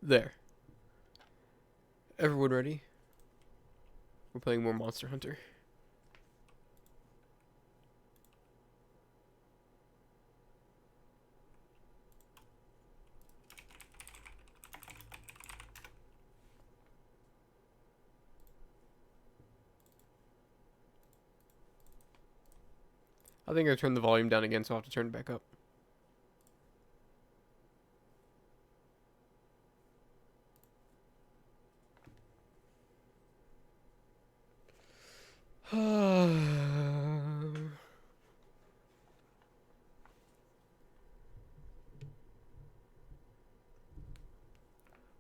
There. Everyone ready? We're playing more Monster Hunter. I think I turned the volume down again, so I'll have to turn it back up.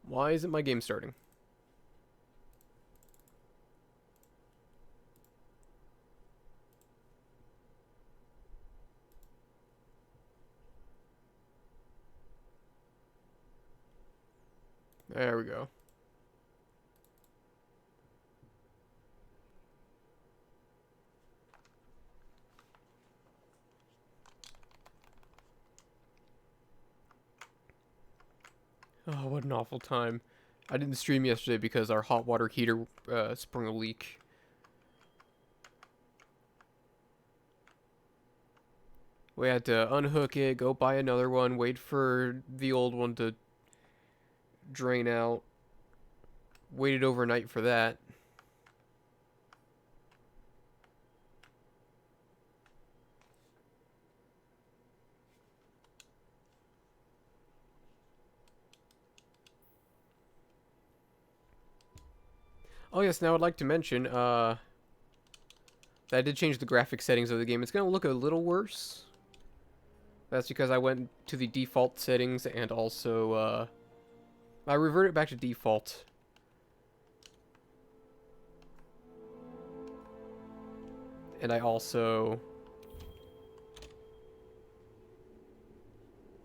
Why isn't my game starting? There we go. Oh, what an awful time. I didn't stream yesterday because our hot water heater sprung a leak. We had to unhook it, go buy another one, wait for the old one to drain out. Waited overnight for that. Oh yes, now I'd like to mention, that I did change the graphic settings of the game. It's going to look a little worse. That's because I went to the default settings and also, I reverted back to default. And I also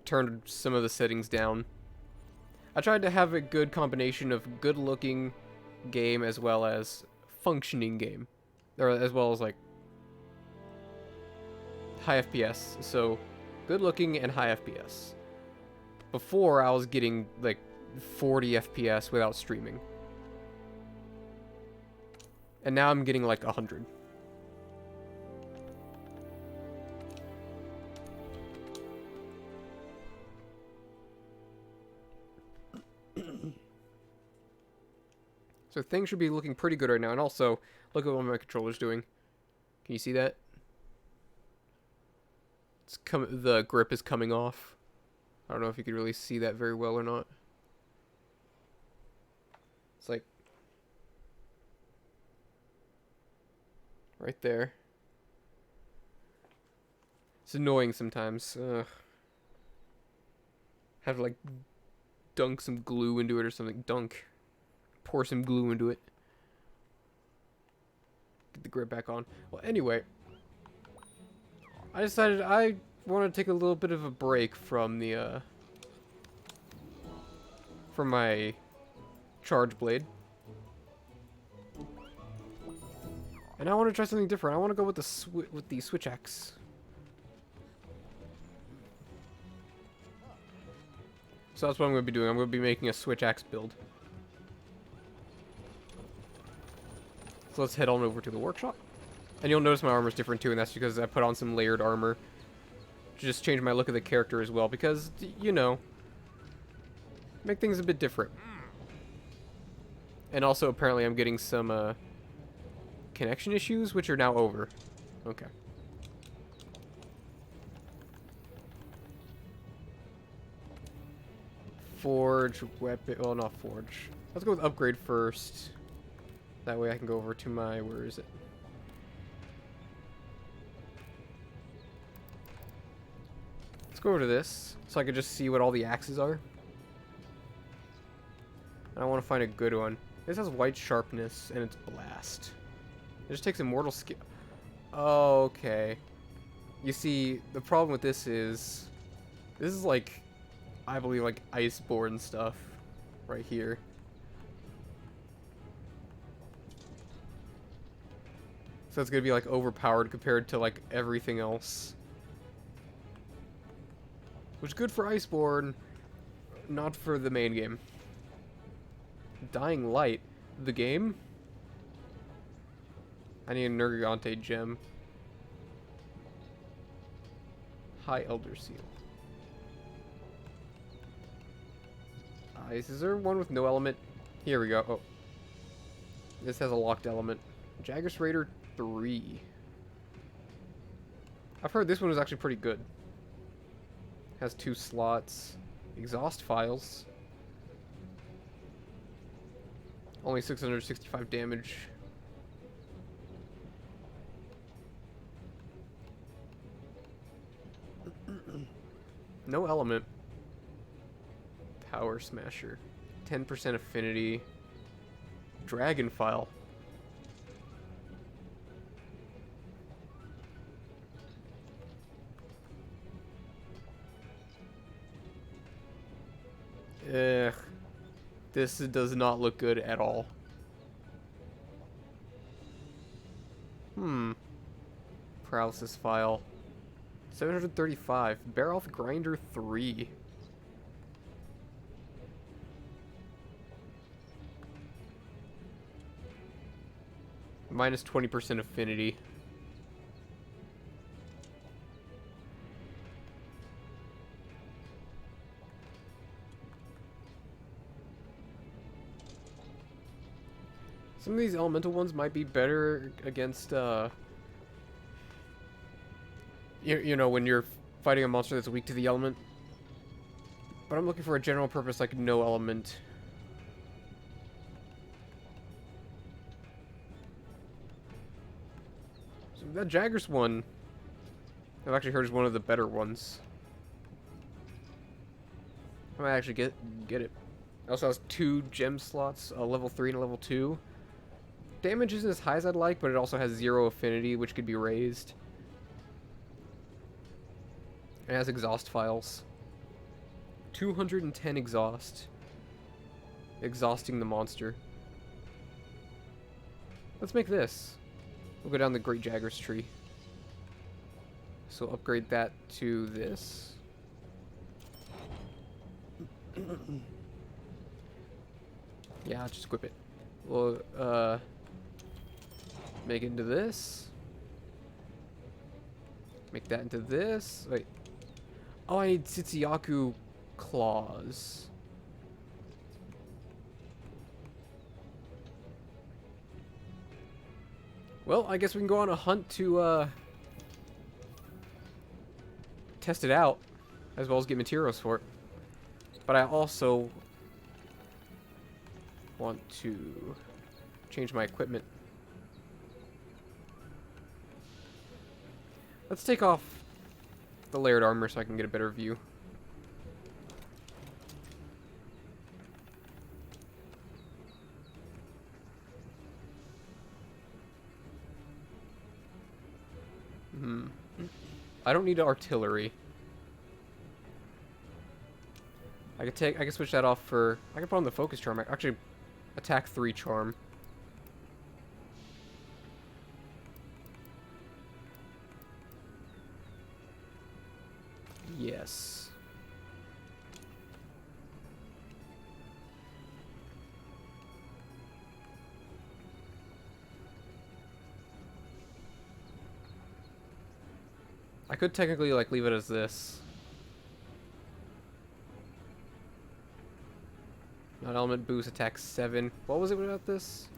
turned some of the settings down. I tried to have a good combination of good looking game as well as functioning game. Or as well as like high FPS. So good looking and high FPS. Before I was getting like 40 FPS without streaming. And now I'm getting like 100. So things should be looking pretty good right now. And also, look at what my controller's doing. Can you see that? The grip is coming off. I don't know if you could really see that very well or not. It's like right there. It's annoying sometimes. Have to like dunk some glue into it or something. Pour some glue into it. Get the grip back on. Well, anyway, I decided I want to take a little bit of a break from the from my charge blade, and I want to try something different. I want to go with the switch axe. So that's what I'm going to be doing. I'm going to be making a switch axe build. So let's head on over to the workshop. And you'll notice my armor's different too, and that's because I put on some layered armor to just change my look of the character as well, because, you know, make things a bit different. And also, apparently, I'm getting some connection issues, which are now over. Okay. Forge, weapon, well, not forge. Let's go with upgrade first. That way I can go over to my, where is it? Let's go over to this, so I can just see what all the axes are. And I want to find a good one. This has white sharpness, and it's blast. It just takes immortal skill. Oh, okay. You see, the problem with this is like, I believe, like, Iceborne stuff right here. So it's gonna be, like, overpowered compared to, like, everything else. Which is good for Iceborne, not for the main game. Dying Light. The game? I need a Nergigante gem. High Elder Seal. Is there one with no element? Here we go. Oh. This has a locked element. Jagras Raider 3. I've heard this one is actually pretty good. Has 2 slots. Exhaust files. Only 665 damage. No element. Power Smasher. 10% affinity. Dragon File. Ugh. This does not look good at all. Paralysis File. 735. Barrelth Grinder 3. Minus 20% affinity. Some of these elemental ones might be better against, you know, when you're fighting a monster that's weak to the element. But I'm looking for a general purpose, like no element. So that Jagras one, I've actually heard is one of the better ones. I might actually get it. It also has 2 gem slots, a level 3 and a level 2. Damage isn't as high as I'd like, but it also has 0 affinity, which could be raised. It has exhaust files. 210 exhaust. Exhausting the monster. Let's make this. We'll go down the Great Jagras tree. So upgrade that to this. Yeah, I'll just equip it. We'll, make it into this. Make that into this. Wait. Oh, I need Tsitsuyaku claws. Well, I guess we can go on a hunt to, test it out, as well as get materials for it. But I also want to change my equipment. Let's take off the layered armor so I can get a better view. I don't need artillery. I could switch that off for, I could put on the focus charm. Actually, attack 3 charm. Yes. I could technically, like, leave it as this. Non-element boost, attack 7. What was it about this?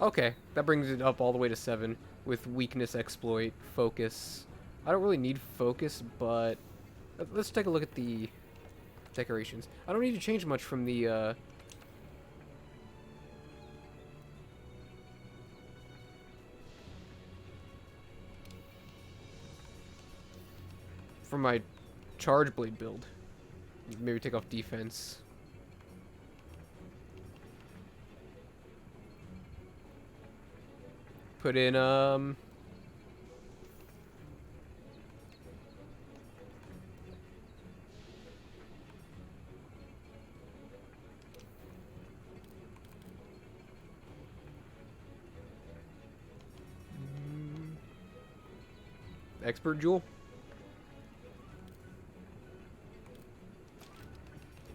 Okay, that brings it up all the way to 7 with weakness, exploit, focus. I don't really need focus, but let's take a look at the decorations. I don't need to change much from the from my charge blade build. Maybe take off defense. Put in expert jewel.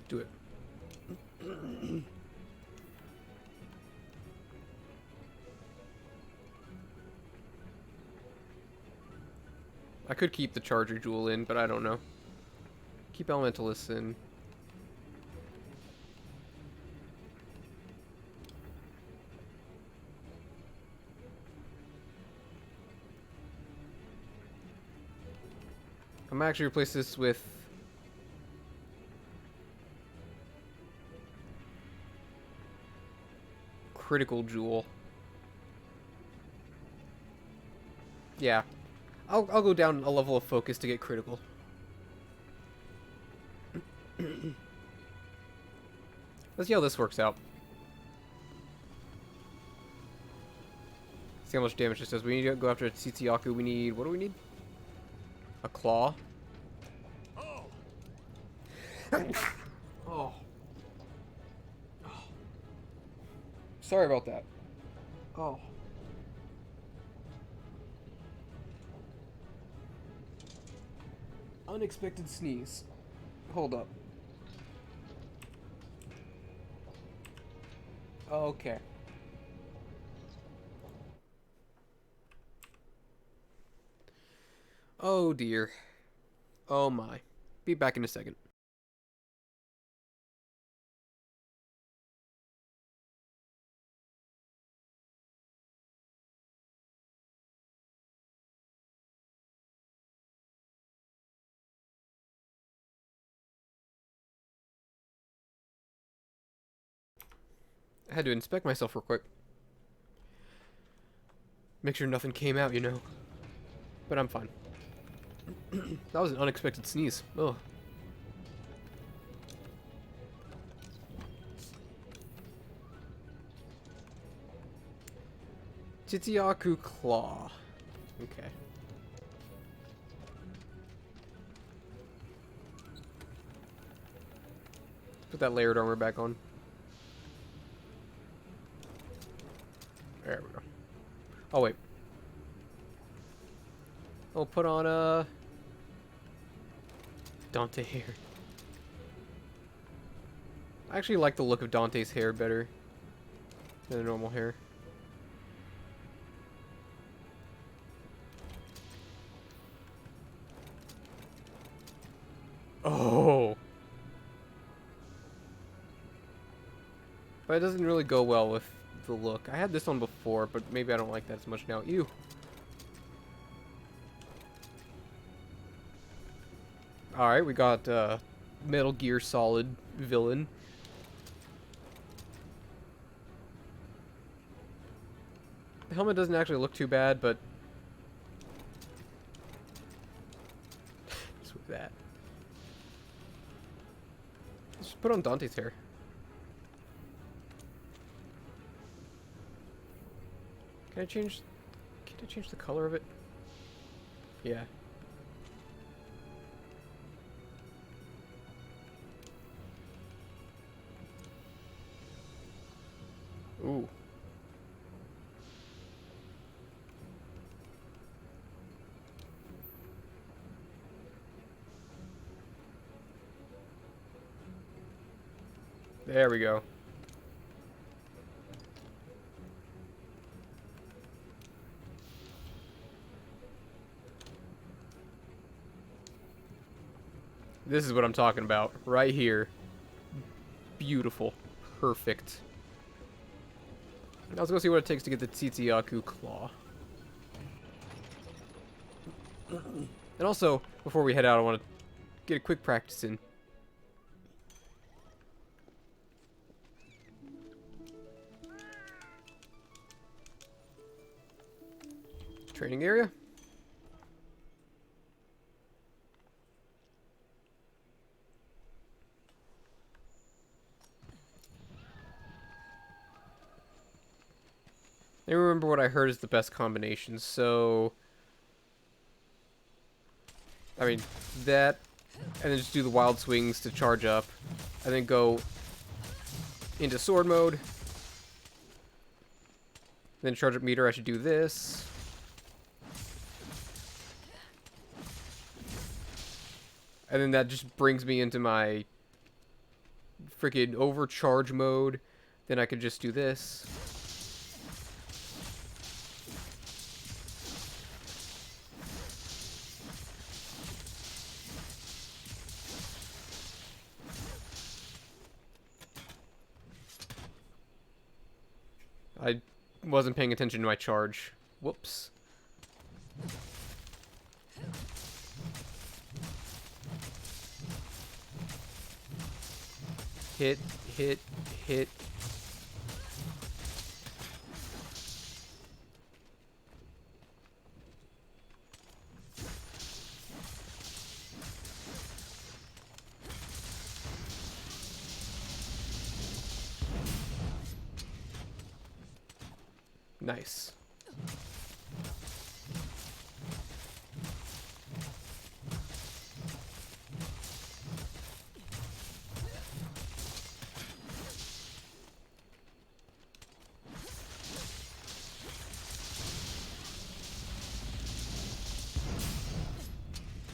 Do it. I could keep the Charger Jewel in, but I don't know. Keep Elementalists in. I'm gonna actually replace this with Critical Jewel. Yeah. I'll go down a level of focus to get critical. Let's see how this works out. See how much damage this does. We need to go after Tsitsiaku. We need... What do we need? A claw. Oh. Sorry about that. Oh. Unexpected sneeze. Hold up. Okay. Oh dear. Oh my. Be back in a second. I had to inspect myself real quick. Make sure nothing came out, you know. But I'm fine. That was an unexpected sneeze. Oh. Tsitsiaku Claw. Okay. Put that layered armor back on. There we go. Oh, wait. I'll put on Dante hair. I actually like the look of Dante's hair better than the normal hair. Oh. But it doesn't really go well with the look. I had this one before, but maybe I don't like that as much now. Ew. Alright, we got Metal Gear Solid villain. The helmet doesn't actually look too bad, but... Just with that. Let's just put on Dante's hair. Can I change the color of it? Yeah. Ooh. There we go. This is what I'm talking about. Right here. Beautiful. Perfect. Now let's go see what it takes to get the Tsitsiaku Claw. And also, before we head out, I want to get a quick practice in. Training area. I remember what I heard is the best combination, so... I mean, that, and then just do the wild swings to charge up, and then go into sword mode. Then charge up meter, I should do this. And then that just brings me into my freaking overcharge mode, then I could just do this. I wasn't paying attention to my charge. Whoops. Hit, hit, hit. Nice.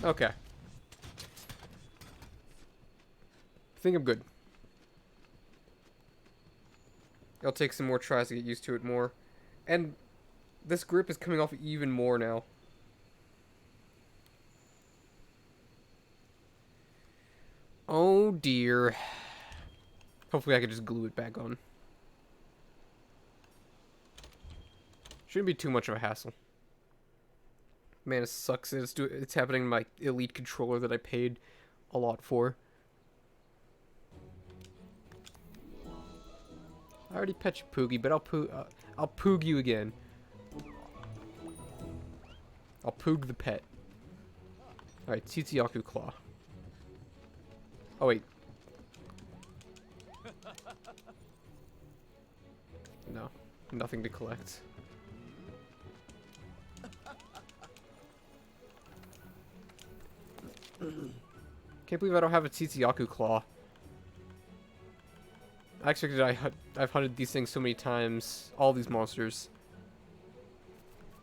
Okay. I think I'm good. It'll take some more tries to get used to it more. And this grip is coming off even more now. Oh dear. Hopefully I can just glue it back on. Shouldn't be too much of a hassle. Man, it sucks. It's happening in my Elite controller that I paid a lot for. I already pet you, Poogie, but I'll poog you again. I'll poog the pet. Alright, Tzitzi-Ya-Ku Claw. Oh, wait. No, nothing to collect. Can't believe I don't have a Tzitzi-Ya-Ku Claw. I expected I've hunted these things so many times, all these monsters,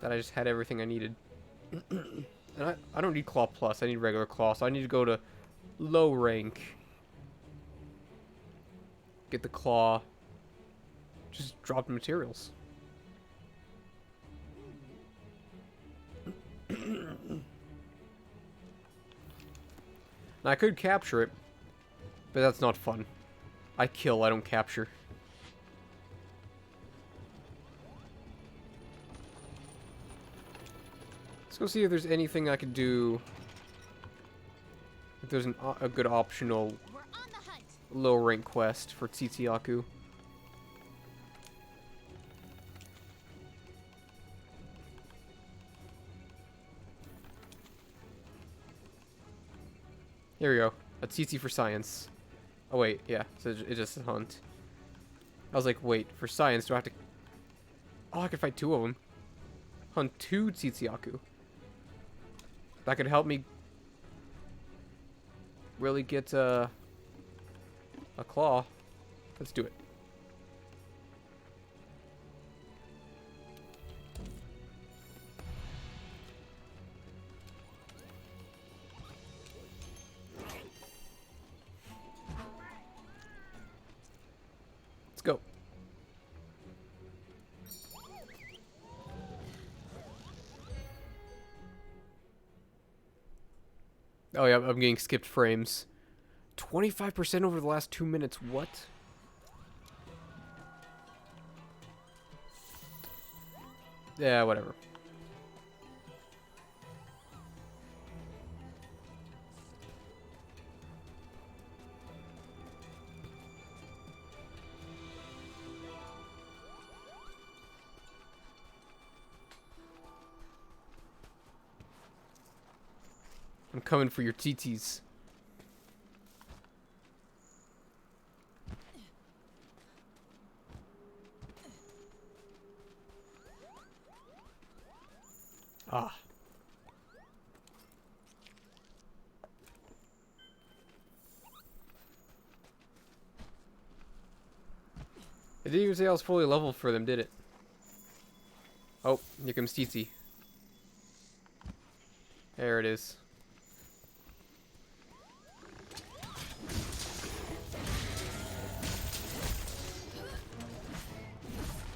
that I just had everything I needed. And I don't need Claw Plus, I need regular Claw, so I need to go to low rank. Get the Claw. Just drop the materials. Now, I could capture it, but that's not fun. I kill, I don't capture. Let's go see if there's anything I could do. If there's a good optional low rank quest for Tzitzi-Ya-Ku. Here we go. A Tsitsi for science. Oh wait, yeah, so it's just a hunt. I was like, wait, for science, do I have to... Oh, I could fight two of them. Hunt two Tzitzi-Ya-Ku. That could help me really get a claw. Let's do it. Let's go. Oh yeah, I'm getting skipped frames. 25% over the last 2 minutes. What? Yeah, whatever. I'm coming for your TTs. Ah. It didn't even say I was fully leveled for them, did it? Oh, here comes Tsitsi. There it is.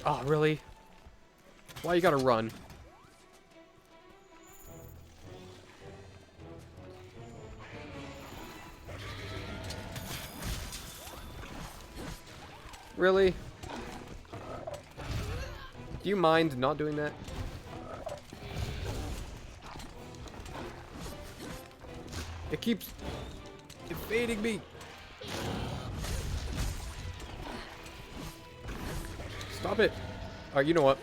Oh, really? Why you gotta run? Really? Do you mind not doing that? It keeps evading me. Stop it. Alright, you know what?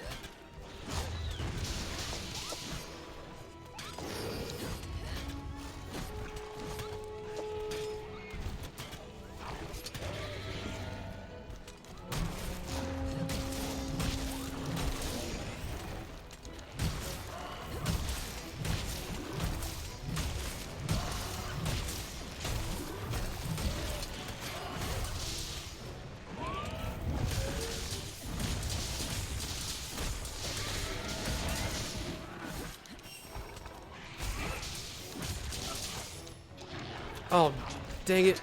Oh, dang it.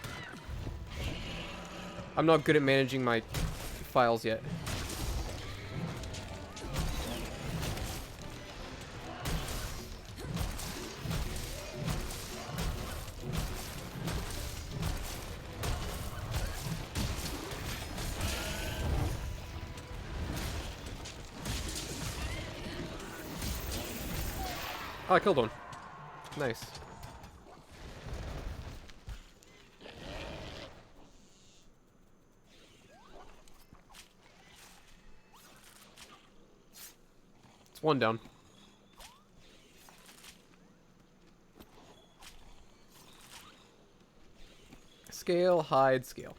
I'm not good at managing my files yet. Oh, I killed one. Nice. It's one down. Scale, hide, scale.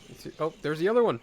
Let's see. Oh, there's the other one.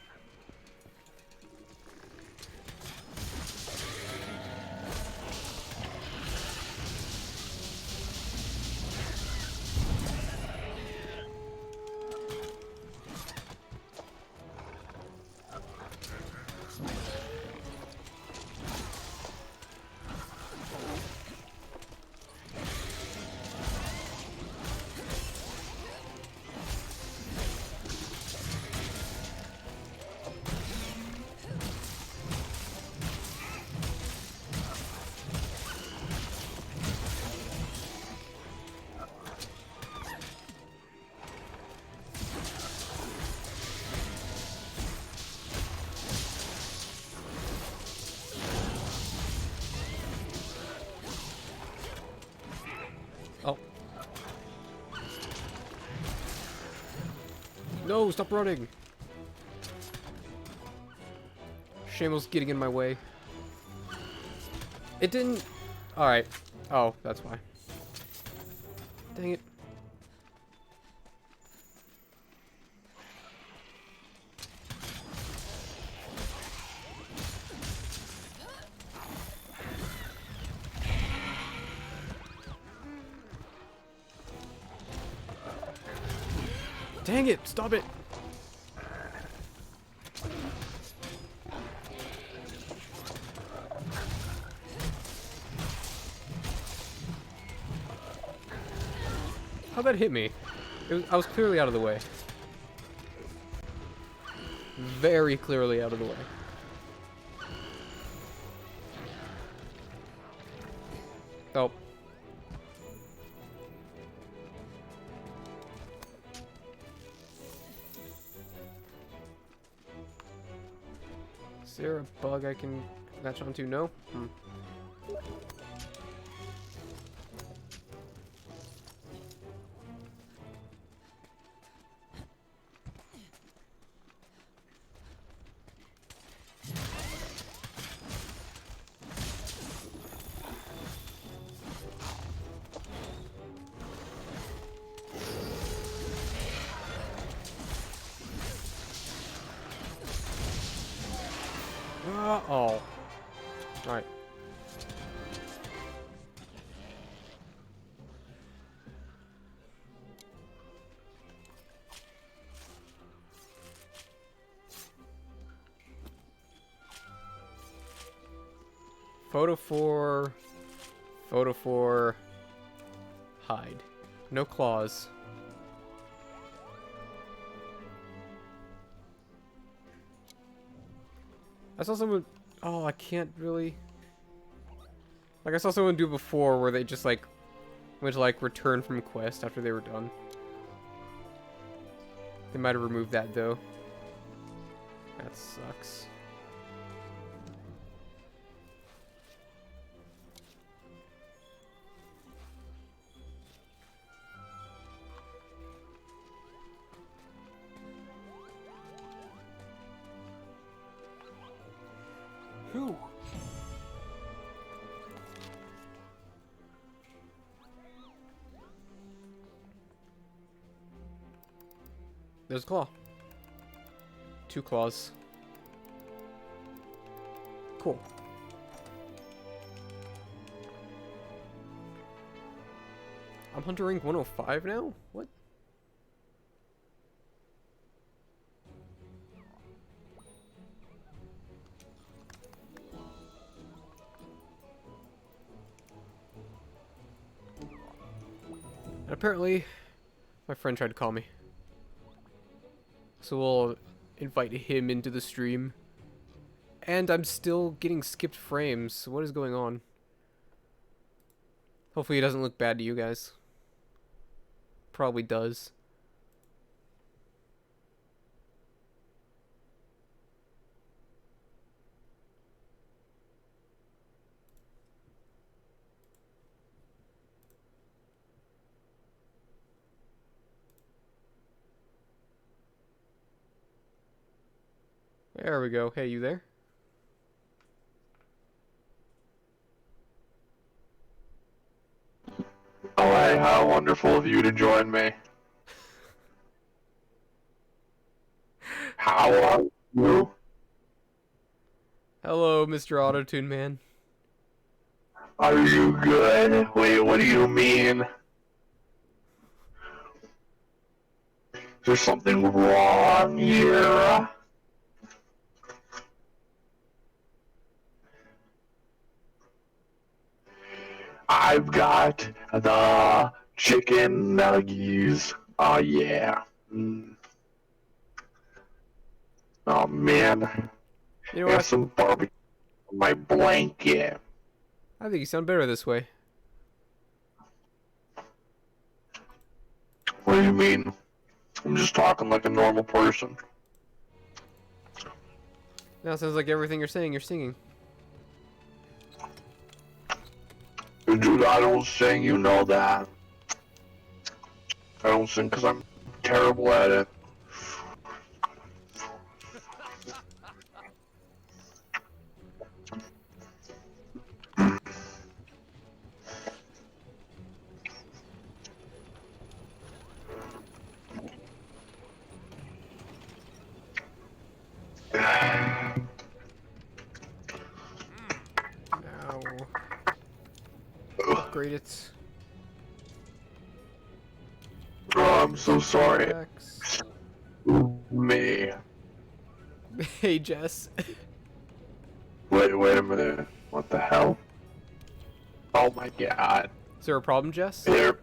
Oh. No, stop running. Shameless getting in my way. It didn't... Alright. Oh, that's why. Dang it. Dang it, stop it. How'd that hit me? I was clearly out of the way. Very clearly out of the way. Oh. Is there a bug I can latch onto? No? Hmm. Oh. Alright. Photo 4, hide. No claws. I saw someone... Oh, I can't really... Like, I saw someone do before where they just, like, went to, like, return from quest after they were done. They might have removed that, though. That sucks. Whew. There's a claw. 2 claws. Cool. I'm Hunter Rank 105 now? What? And apparently, my friend tried to call me. So we'll invite him into the stream. And I'm still getting skipped frames. What is going on? Hopefully it doesn't look bad to you guys. Probably does. There we go. Hey, you there? Oh, hey, how wonderful of you to join me. How are you? Hello, Mr. Autotune Man. Are you good? Wait, what do you mean? Is there something wrong here? I've got the chicken nuggies. Oh, yeah. Oh, man. You know I got what? some barbecue on my blanket. I think you sound better this way. What do you mean? I'm just talking like a normal person. Now it sounds like everything you're saying, you're singing. Dude, I don't sing, you know that. I don't sing because I'm terrible at it. Now, upgrade it. Oh, I'm so sorry. X. Me. Hey, Jess. Wait a minute. What the hell? Oh my god. Is there a problem, Jess? Here,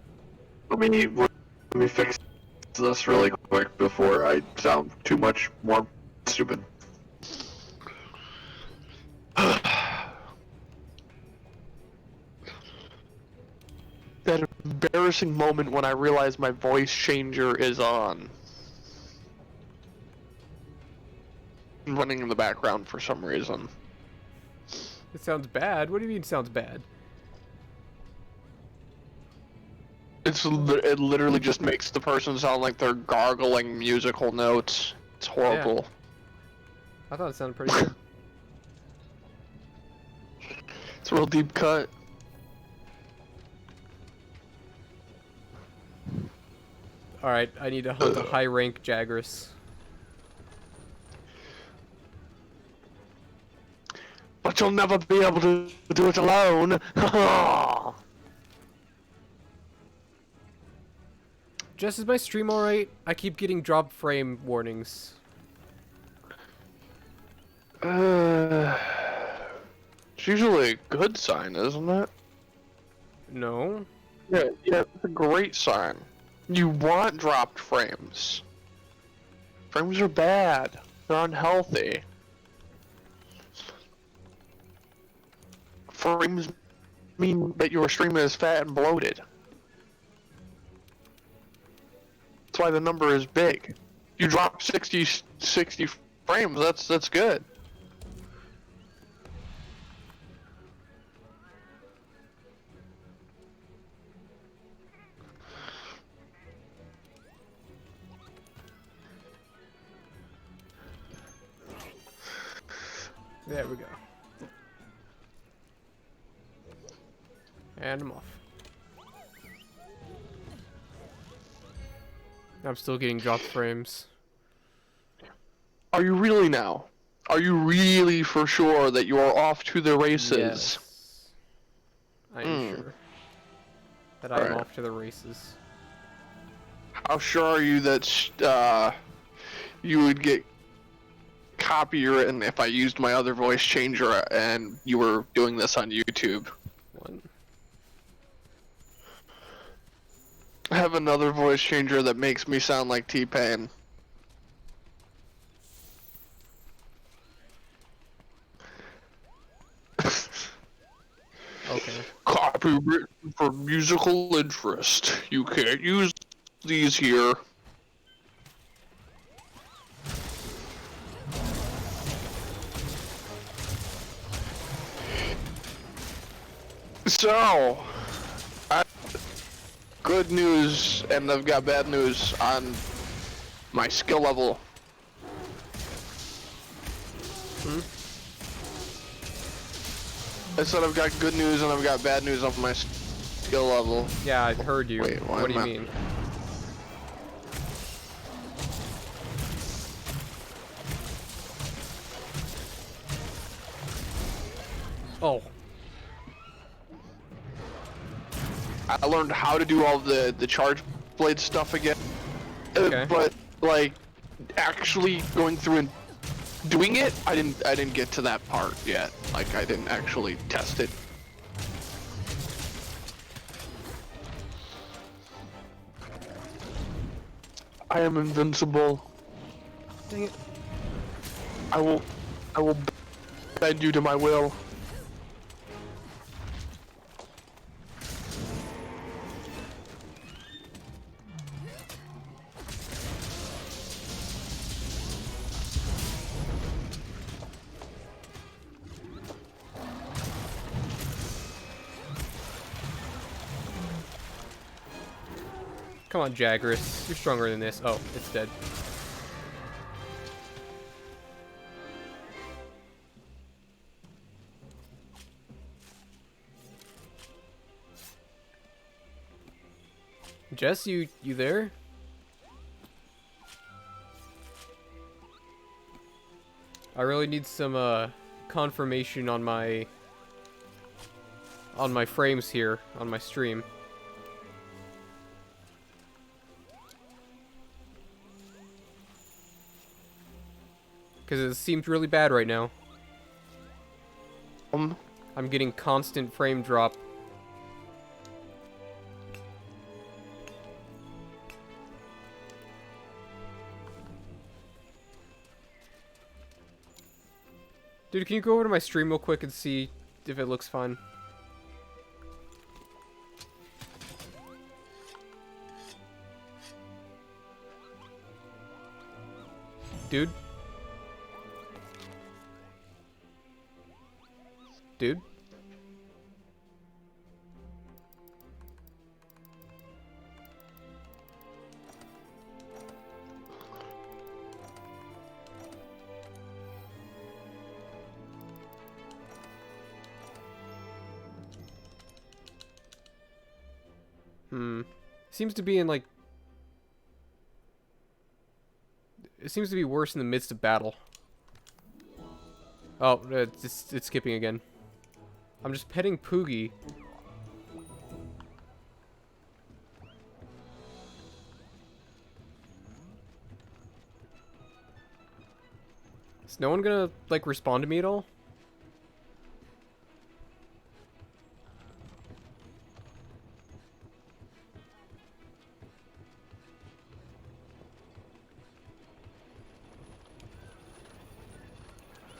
let me fix this really quick before I sound too much more stupid. That embarrassing moment when I realize my voice changer is on. Running in the background for some reason. It sounds bad. What do you mean sounds bad? It literally just makes the person sound like they're gargling musical notes. It's horrible. I thought it sounded pretty good. It's a real deep cut. Alright, I need to hunt a high rank Jagras. But you'll never be able to do it alone. Jess, is my stream alright? I keep getting drop frame warnings. It's usually a good sign, isn't it? No? Yeah, yeah, it's a great sign. You want dropped frames. Frames are bad. They're unhealthy. Frames mean that your stream is fat and bloated. That's why the number is big. You drop 60 frames, that's good. There we go. And I'm off. I'm still getting dropped frames. Are you really now? Are you really for sure that you are off to the races? Yes. I am sure that I am Alright. off to the races. How sure are you that you would get copywritten if I used my other voice changer and you were doing this on YouTube? One. I have another voice changer that makes me sound like T-Pain. Okay. Copywritten for musical interest. You can't use these here. So, good news, and I've got bad news on my skill level. I said I've got good news and I've got bad news on my skill level. Yeah, I heard you. Wait, why what do you am I- mean? Oh. I learned how to do all the charge blade stuff again. Okay. But like actually going through and doing it, I didn't get to that part yet. Like I didn't actually test it. I am invincible. Dang it. I will bend you to my will. Come on, Jagras. You're stronger than this. Oh, it's dead. Jess, you there? I really need some confirmation on my frames here on my stream. Because it seems really bad right now. I'm getting constant frame drop. Dude, can you go over to my stream real quick and see if it looks fine? Dude? Dude? Seems to be in, like... It seems to be worse in the midst of battle. Oh, it's skipping again. I'm just petting Poogie. Is no one gonna, like, respond to me at all?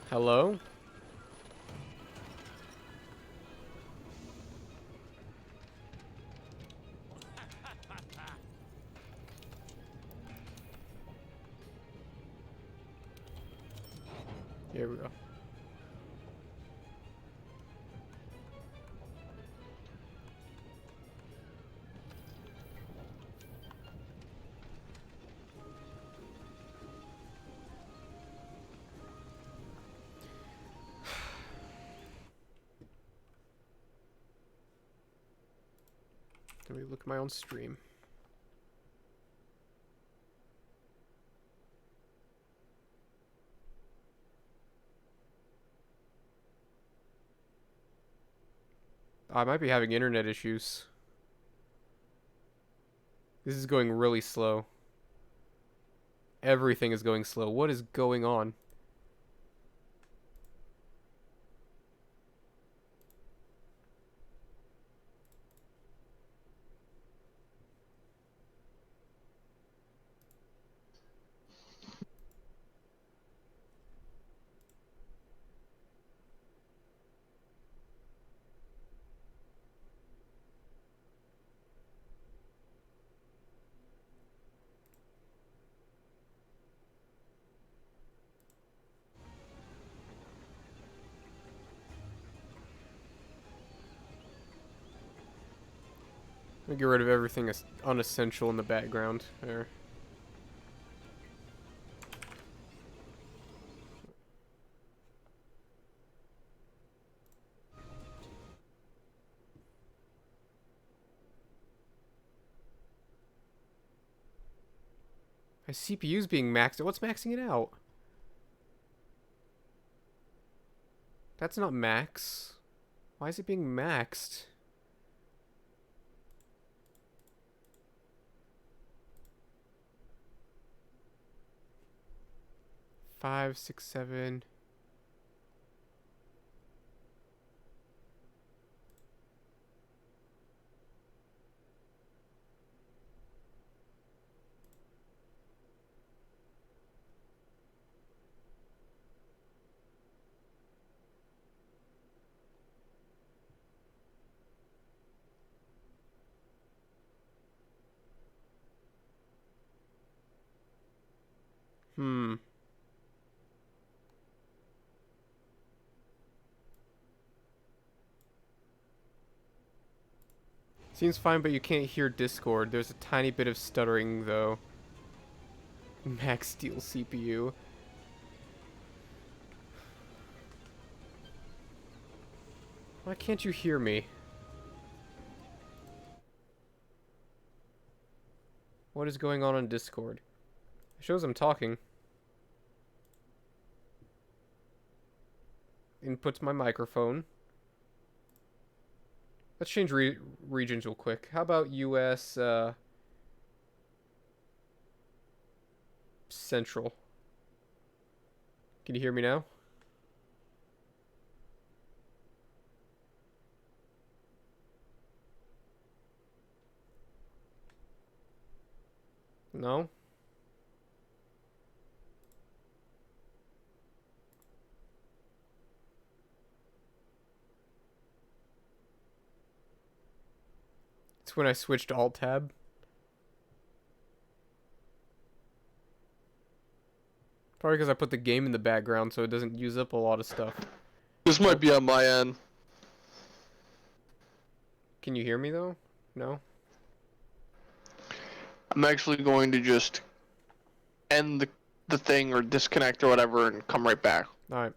Hello? Here we go. Let me look at my own stream. I might be having internet issues. This is going really slow. Everything is going slow. What is going on? Let me get rid of everything unessential in the background. There. My CPU's being maxed out. What's maxing it out? That's not max. Why is it being maxed? Five, six, seven. Hmm. Seems fine, but you can't hear Discord. There's a tiny bit of stuttering, though. Max Steel CPU. Why can't you hear me? What is going on Discord? It shows I'm talking. Inputs my microphone. Let's change regions real quick. How about US Central? Can you hear me now? No? It's when I switched to Alt-Tab. Probably because I put the game in the background so it doesn't use up a lot of stuff. This might be on my end. Can you hear me though? No? I'm actually going to just end the thing or disconnect or whatever and come right back. Alright.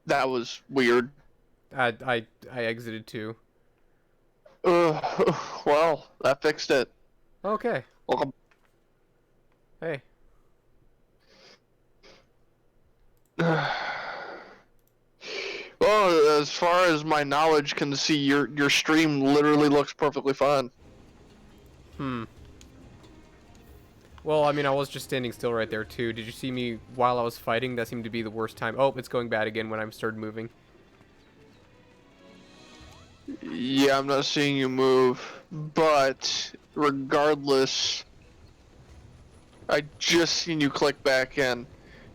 That was weird. I exited too. Well, that fixed it. Okay. Welcome. Hey. Well, as far as my knowledge can see, your stream literally looks perfectly fine. Hmm. Well, I mean, I was just standing still right there, too. Did you see me while I was fighting? That seemed to be the worst time. Oh, it's going bad again when I started moving. Yeah, I'm not seeing you move, but regardless, I just seen you click back in.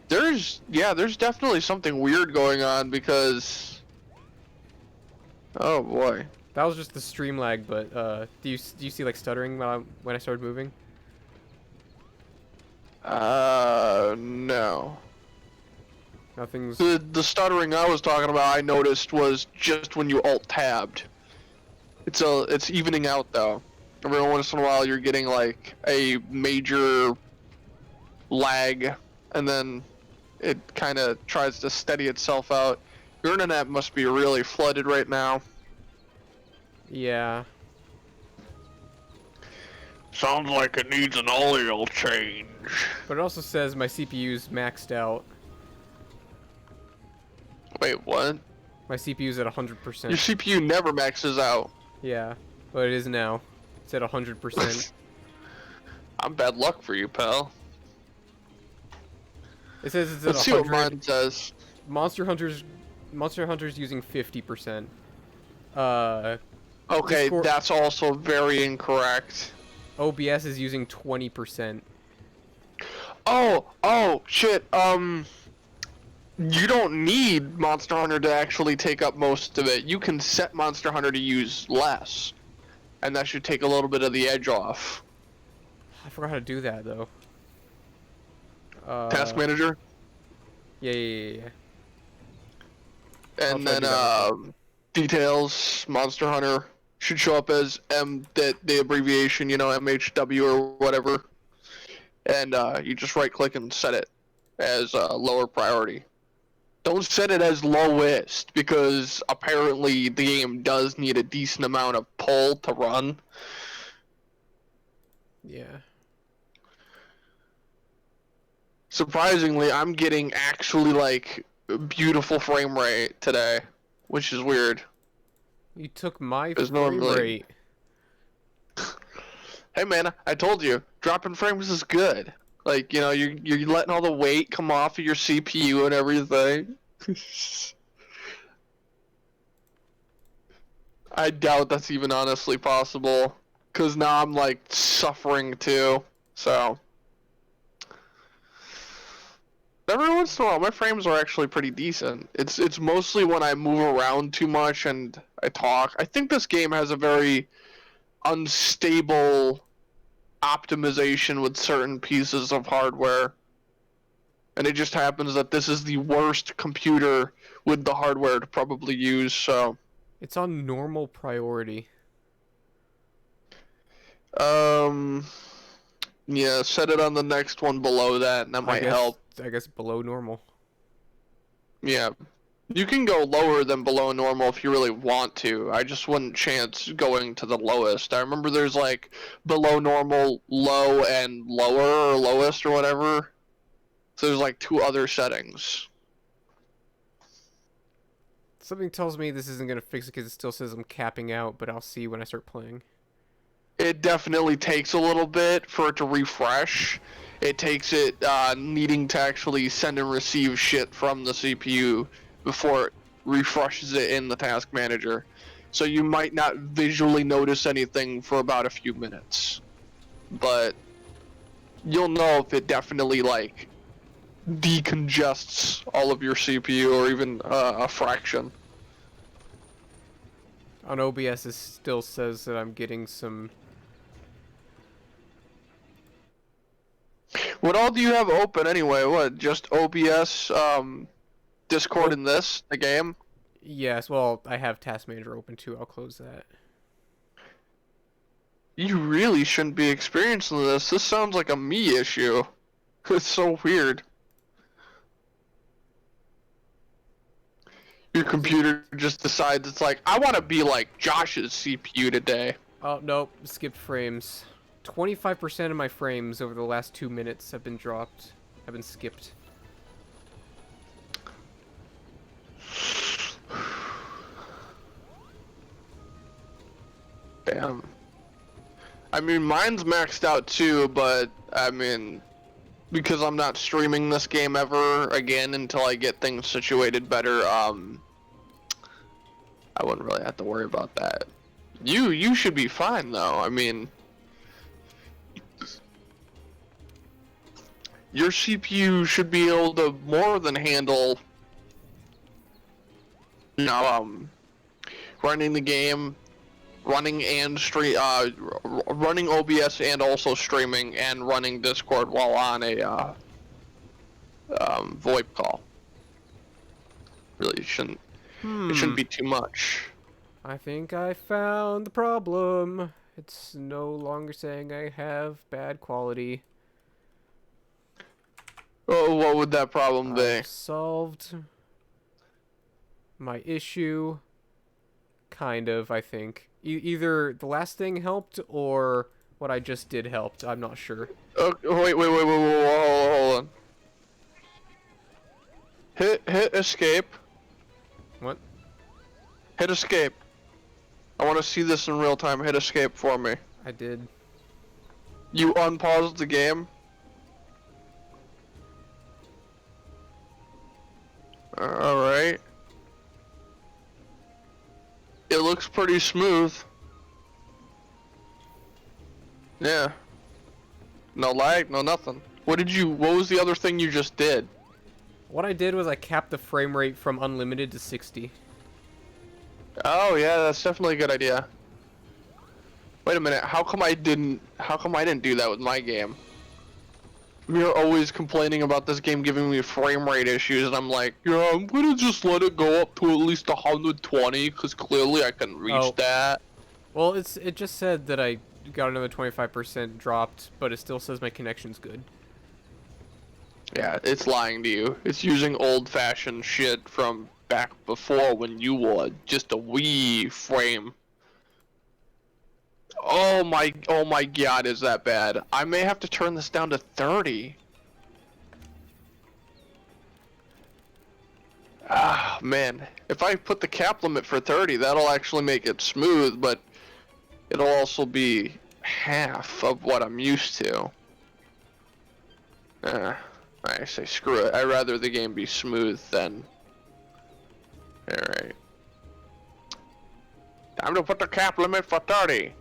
There's definitely something weird going on because. Oh boy. That was just the stream lag, but do you see like stuttering when I started moving? No. Nothing's. The stuttering I was talking about, I noticed was just when you alt tabbed. It's evening out though. Every once in a while you're getting like a major lag, and then it kind of tries to steady itself out. Your internet must be really flooded right now. Yeah. Sounds like it needs an oil change. But it also says my CPU's maxed out. Wait, what? My CPU's at Your 100%. CPU never maxes out. Yeah, but it is now. It's at 100%. I'm bad luck for you, pal. It says it's at Let's see what 100. mine says. Monster Hunter's using 50%. Okay, Discord- that's also very incorrect. OBS is using 20%. Oh, shit, you don't need Monster Hunter to actually take up most of it. You can set Monster Hunter to use less, and that should take a little bit of the edge off. I forgot how to do that though. Task Manager? Yeah. And I'll try to then, do that details, Monster Hunter should show up as the abbreviation, MHW or whatever. And, you just right click and set it as lower priority. Don't set it as lowest, because apparently the game does need a decent amount of pull to run. Yeah. Surprisingly, I'm getting actually, like, beautiful frame rate today, which is weird. You took my There's frame normally- rate. Hey man, I told you, dropping frames is good. Like, you're letting all the weight come off of your CPU and everything. I doubt that's even honestly possible, cause now I'm like suffering too. So every once in a while, my frames are actually pretty decent. It's mostly when I move around too much and I talk. I think this game has a very unstable optimization with certain pieces of hardware. And it just happens that this is the worst computer with the hardware to probably use, so. It's on normal priority. Yeah, set it on the next one below that, and that might help. I guess below normal. Yeah. You can go lower than below normal if you really want to. I just wouldn't chance going to the lowest. I remember there's like below normal, low, and lower, or lowest, or whatever. So there's like two other settings. Something tells me this isn't gonna fix it because it still says I'm capping out, but I'll see when I start playing. It definitely takes a little bit for it to refresh. It takes it needing to actually send and receive shit from the CPU before it refreshes it in the task manager. So you might not visually notice anything for about a few minutes. But you'll know if it definitely like decongests all of your CPU or even a fraction. On OBS, it still says that I'm getting some. What all do you have open anyway? What, just OBS, Discord, and this, the game? Yes, well, I have Task Manager open too. I'll close that. You really shouldn't be experiencing this. This sounds like a me issue. It's so weird. Your computer just decides it's like, I want to be like Josh's CPU today. Oh, nope. Skipped frames. 25% of my frames over the last 2 minutes have been dropped. Have been skipped. Damn. I mean, mine's maxed out too, but I mean, because I'm not streaming this game ever again until I get things situated better, I wouldn't really have to worry about that. You should be fine though. I mean, your CPU should be able to more than handle, you know, running the game, running and running OBS and also streaming and running Discord while on a VoIP call. Really shouldn't. It shouldn't be too much. I think I found the problem. It's no longer saying I have bad quality. Oh, what would that problem be? I've solved my issue. Kind of, I think. Either the last thing helped or what I just did helped. I'm not sure. Oh, wait, hold on. Hit escape. What? Hit escape. I want to see this in real time. Hit escape for me. I did. You unpaused the game. Alright. It looks pretty smooth. Yeah. No lag, no nothing. What was the other thing you just did? What I did was I capped the frame rate from unlimited to 60. Oh yeah, that's definitely a good idea. Wait a minute, how come I didn't do that with my game? You're always complaining about this game giving me frame rate issues, and I'm like, yeah, I'm gonna just let it go up to at least 120, because clearly I can reach that. Well, it just said that I got another 25% dropped, but it still says my connection's good. Yeah, it's lying to you. It's using old-fashioned shit from back before when you were just a wee frame. Oh my god, is that bad? I may have to turn this down to 30. Ah, man. If I put the cap limit for 30, that'll actually make it smooth, but it'll also be half of what I'm used to. I say screw it. I'd rather the game be smooth than... Alright. Time to put the cap limit for 30.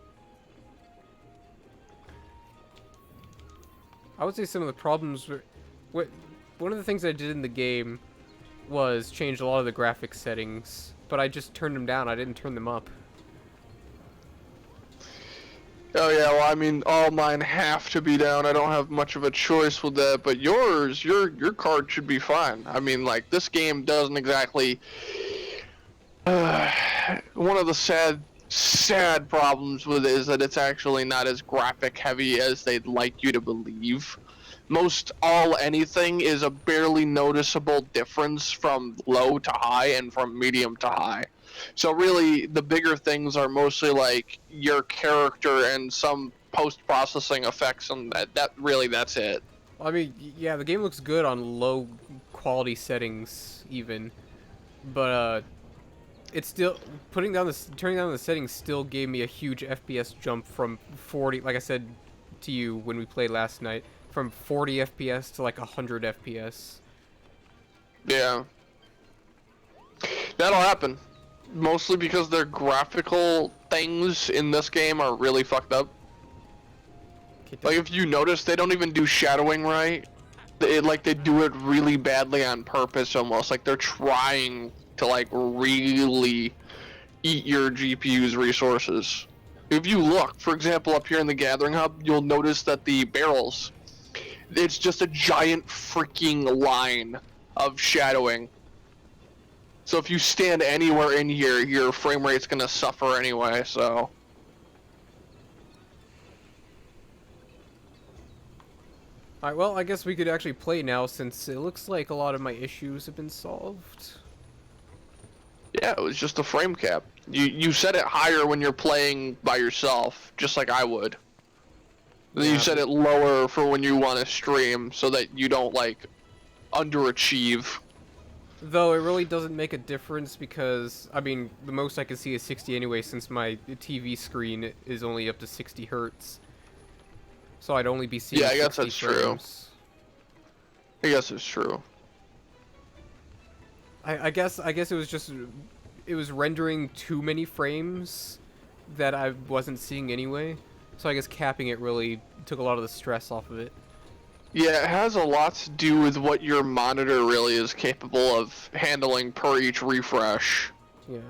I would say some of the problems were... One of the things I did in the game was change a lot of the graphics settings, but I just turned them down. I didn't turn them up. Oh yeah, well I mean, all mine have to be down. I don't have much of a choice with that, but your card should be fine. I mean, like, this game doesn't exactly... one of the sad problems with it is that it's actually not as graphic heavy as they'd like you to believe. Most anything is a barely noticeable difference from low to high and from medium to high. So really, the bigger things are mostly like your character and some post-processing effects, and that's it. I mean, yeah, the game looks good on low quality settings even, but it's still turning down the settings still gave me a huge FPS jump from 40, like I said to you when we played last night, from 40 FPS to like 100 FPS. Yeah. That'll happen. Mostly because their graphical things in this game are really fucked up. Like, if you notice, they don't even do shadowing right. They do it really badly on purpose almost. Like, they're trying to, like, really eat your GPU's resources. If you look, for example, up here in the Gathering Hub, you'll notice that the barrels, it's just a giant freaking line of shadowing. So if you stand anywhere in here, your frame rate's gonna suffer anyway, so... Alright, well, I guess we could actually play now since it looks like a lot of my issues have been solved. Yeah, it was just a frame cap. You set it higher when you're playing by yourself, just like I would. Then you set it lower for when you want to stream, so that you don't, like, underachieve. Though it really doesn't make a difference because, I mean, the most I can see is 60 anyway since my TV screen is only up to 60 hertz. So I'd only be seeing 60 I guess that's frames. True. I guess it's true. I guess it was just, it was rendering too many frames that I wasn't seeing anyway. So I guess capping it really took a lot of the stress off of it. Yeah, it has a lot to do with what your monitor really is capable of handling per each refresh. Yeah.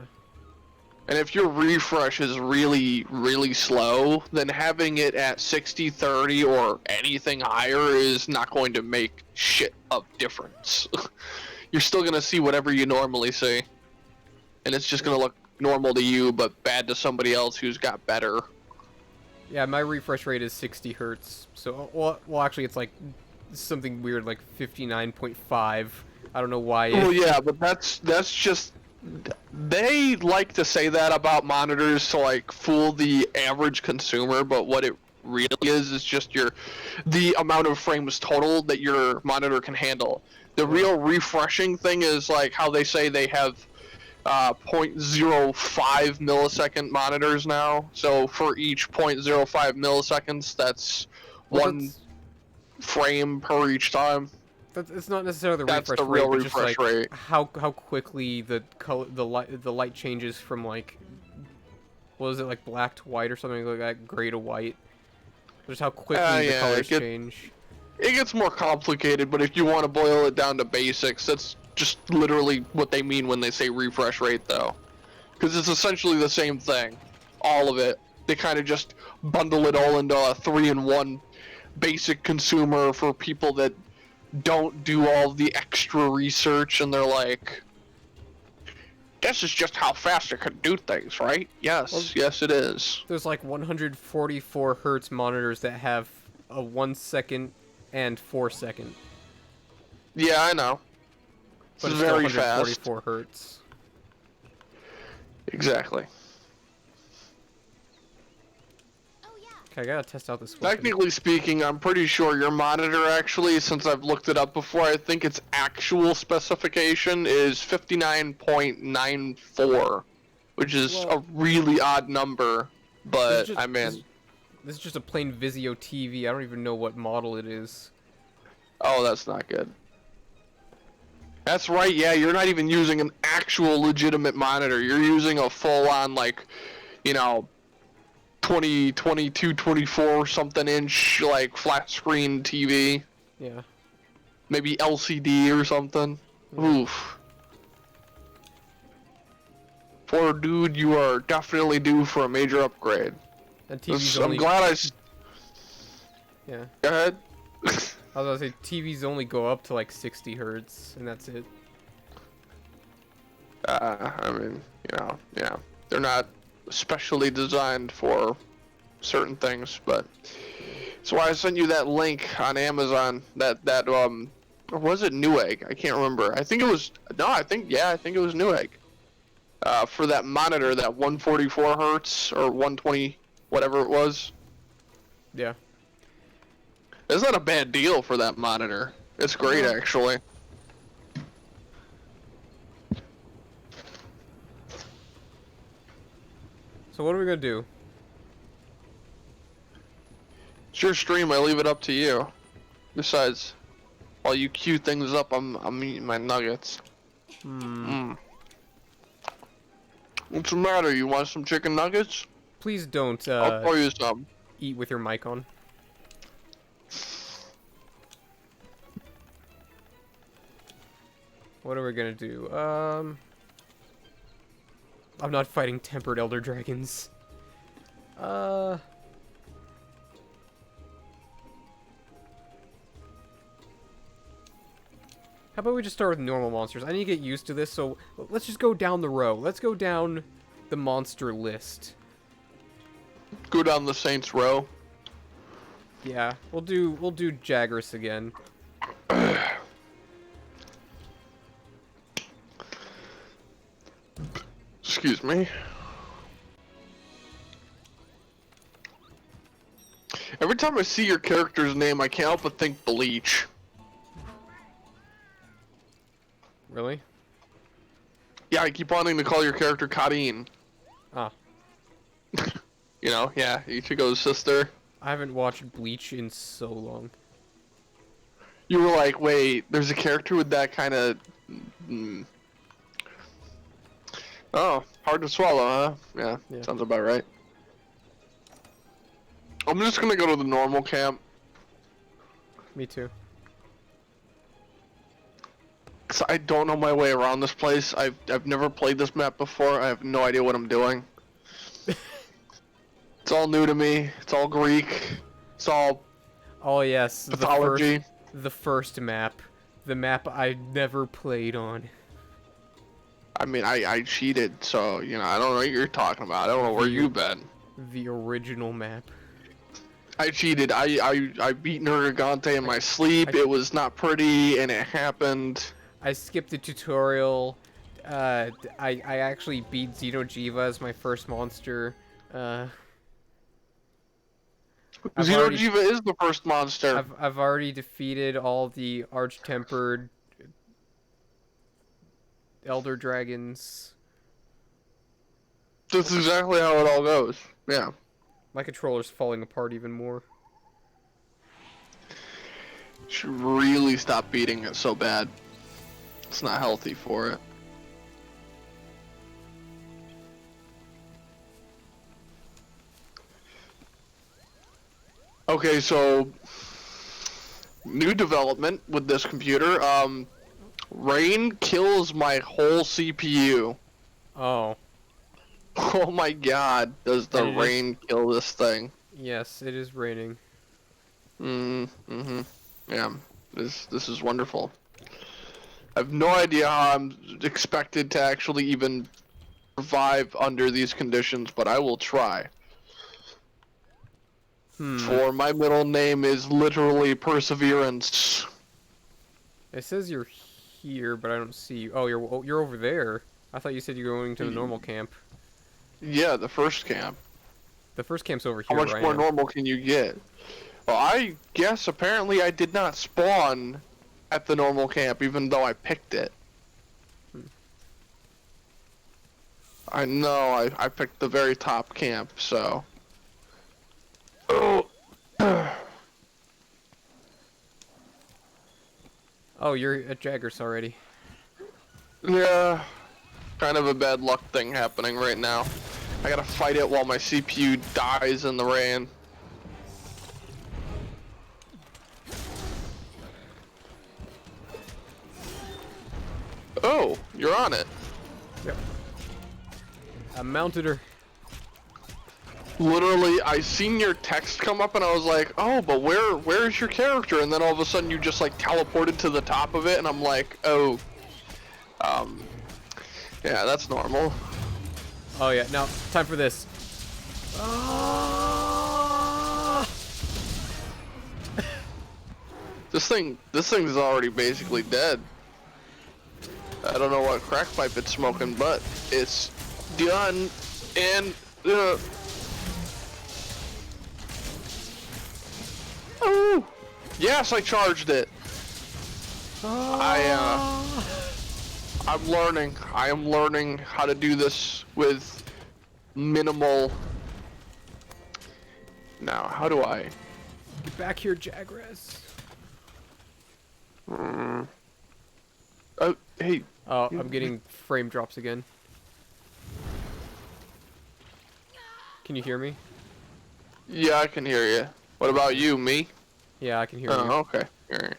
And if your refresh is really, really slow, then having it at 60/30 or anything higher is not going to make shit of difference. You're still going to see whatever you normally see. And it's just going to look normal to you, but bad to somebody else who's got better. Yeah, my refresh rate is 60 hertz. So, well, actually, it's like something weird, like 59.5. I don't know why. Well, yeah, but that's just they like to say that about monitors to like fool the average consumer, but what it really is just the amount of frames total that your monitor can handle. The real refreshing thing is like how they say they have 0.05 millisecond monitors now. So for each 0.05 milliseconds, that's Well, one frame per each time. it's not necessarily the That's refresh the real rate, but just refresh like rate. how quickly the light changes from like, what is it, like black to white or something like that, gray to white. Just how quickly the Yeah, colors change. it gets more complicated, but if you want to boil it down to basics, that's just literally what they mean when they say refresh rate, though. Because it's essentially the same thing. All of it. They kind of just bundle it all into a 3-in-1 basic consumer for people that don't do all the extra research, and they're like, this is just how fast it can do things, right? Yes, Well, yes it is. There's like 144 hertz monitors that have a 1 second and 4 second. Yeah, I know. But It's it's still very fast. 144 hertz. Exactly. Okay, I gotta test out this weapon. Technically speaking, I'm pretty sure your monitor actually, since I've looked it up before, I think its actual specification is 59.94, which is a really odd number, but I mean... This is just a plain Vizio TV. I don't even know what model it is. Oh, that's not good. That's right, yeah, you're not even using an actual legitimate monitor. You're using a full-on, like, you know, 22, 24 something inch, like, flat screen TV. Yeah. Maybe LCD or something. Yeah. Oof. Poor dude, you are definitely due for a major upgrade. And TV's I'm only... glad Yeah. Go ahead. I was gonna say, TVs only go up to like 60 hertz, and that's it. I mean, you know, yeah. They're not specially designed for certain things, but... That's why I sent you that link on Amazon, or was it Newegg? I can't remember. I think it was, I think it was Newegg. For that monitor, that 144 hertz, or 120, whatever it was. Yeah. It's not a bad deal for that monitor. It's great, actually. So what are we gonna do? It's your stream, I leave it up to you. Besides, while you queue things up, I'm eating my nuggets. What's the matter? You want some chicken nuggets? Please don't I'll pour you some. eat with your mic on. What are we gonna do? I'm not fighting tempered elder dragons. How about we just start with normal monsters? I need to get used to this, so let's just go down the row. Let's go down the monster list. Go down the Saints Row. Yeah, we'll do Jagras again. Excuse me. Every time I see your character's name, I can't help but think Bleach. Really? Yeah, I keep wanting to call your character Kadeen. Ah. You know, yeah, Ichigo's sister. I haven't watched Bleach in so long. You were like, wait, there's a character with that kind of... Oh, hard to swallow, huh? Yeah, sounds about right. I'm just gonna go to the normal camp. Me too. 'Cause I don't know my way around this place. I've never played this map before. I have no idea what I'm doing. It's all new to me. It's all Greek. It's all Oh yes, pathology. the first map. The map I never played on. I mean, I cheated, so, you know, I don't know what you're talking about. I don't know where you've been. The original map. I cheated. I beat Nergigante in my sleep. It was not pretty, and it happened. I skipped the tutorial. I actually beat Xeno'jiiva as my first monster. Xeno'jiiva is the first monster. I've already defeated all the arch-tempered elder dragons. That's exactly how it all goes. Yeah. My controller's falling apart even more. Should really stop beating it so bad. It's not healthy for it. Okay, so new development with this computer. Rain kills my whole CPU. Oh. Oh my god, does the rain kill this thing? Yes, it is raining. Mm-hmm. Yeah, this is wonderful. I have no idea how I'm expected to actually even survive under these conditions, but I will try. For my middle name is literally Perseverance. It says you're here, but I don't see you. Oh, you're over there. I thought you said you were going to the normal camp. Yeah, the first camp. The first camp's over here. How much more normal can you get? Well, I guess apparently I did not spawn at the normal camp, even though I picked it. I know, I picked the very top camp, so... Oh! Oh, you're at Jaggers already. Yeah, kind of a bad luck thing happening right now. I gotta fight it while my CPU dies in the rain. Oh, you're on it. Yep. I mounted her. Literally, I seen your text come up and I was like, oh, but where's your character? And then all of a sudden you just like teleported to the top of it and I'm like, oh, yeah, that's normal. Oh yeah, now, time for this. This thing's already basically dead. I don't know what crack pipe it's smoking, but it's done, and oh, yes, I charged it. I'm learning. I am learning how to do this with minimal. Now, how do I? Get back here, Jagras. Oh, hey. Oh, I'm getting frame drops again. Can you hear me? Yeah, I can hear you. What about you, me? Yeah, I can hear you. Oh, okay. Yeah.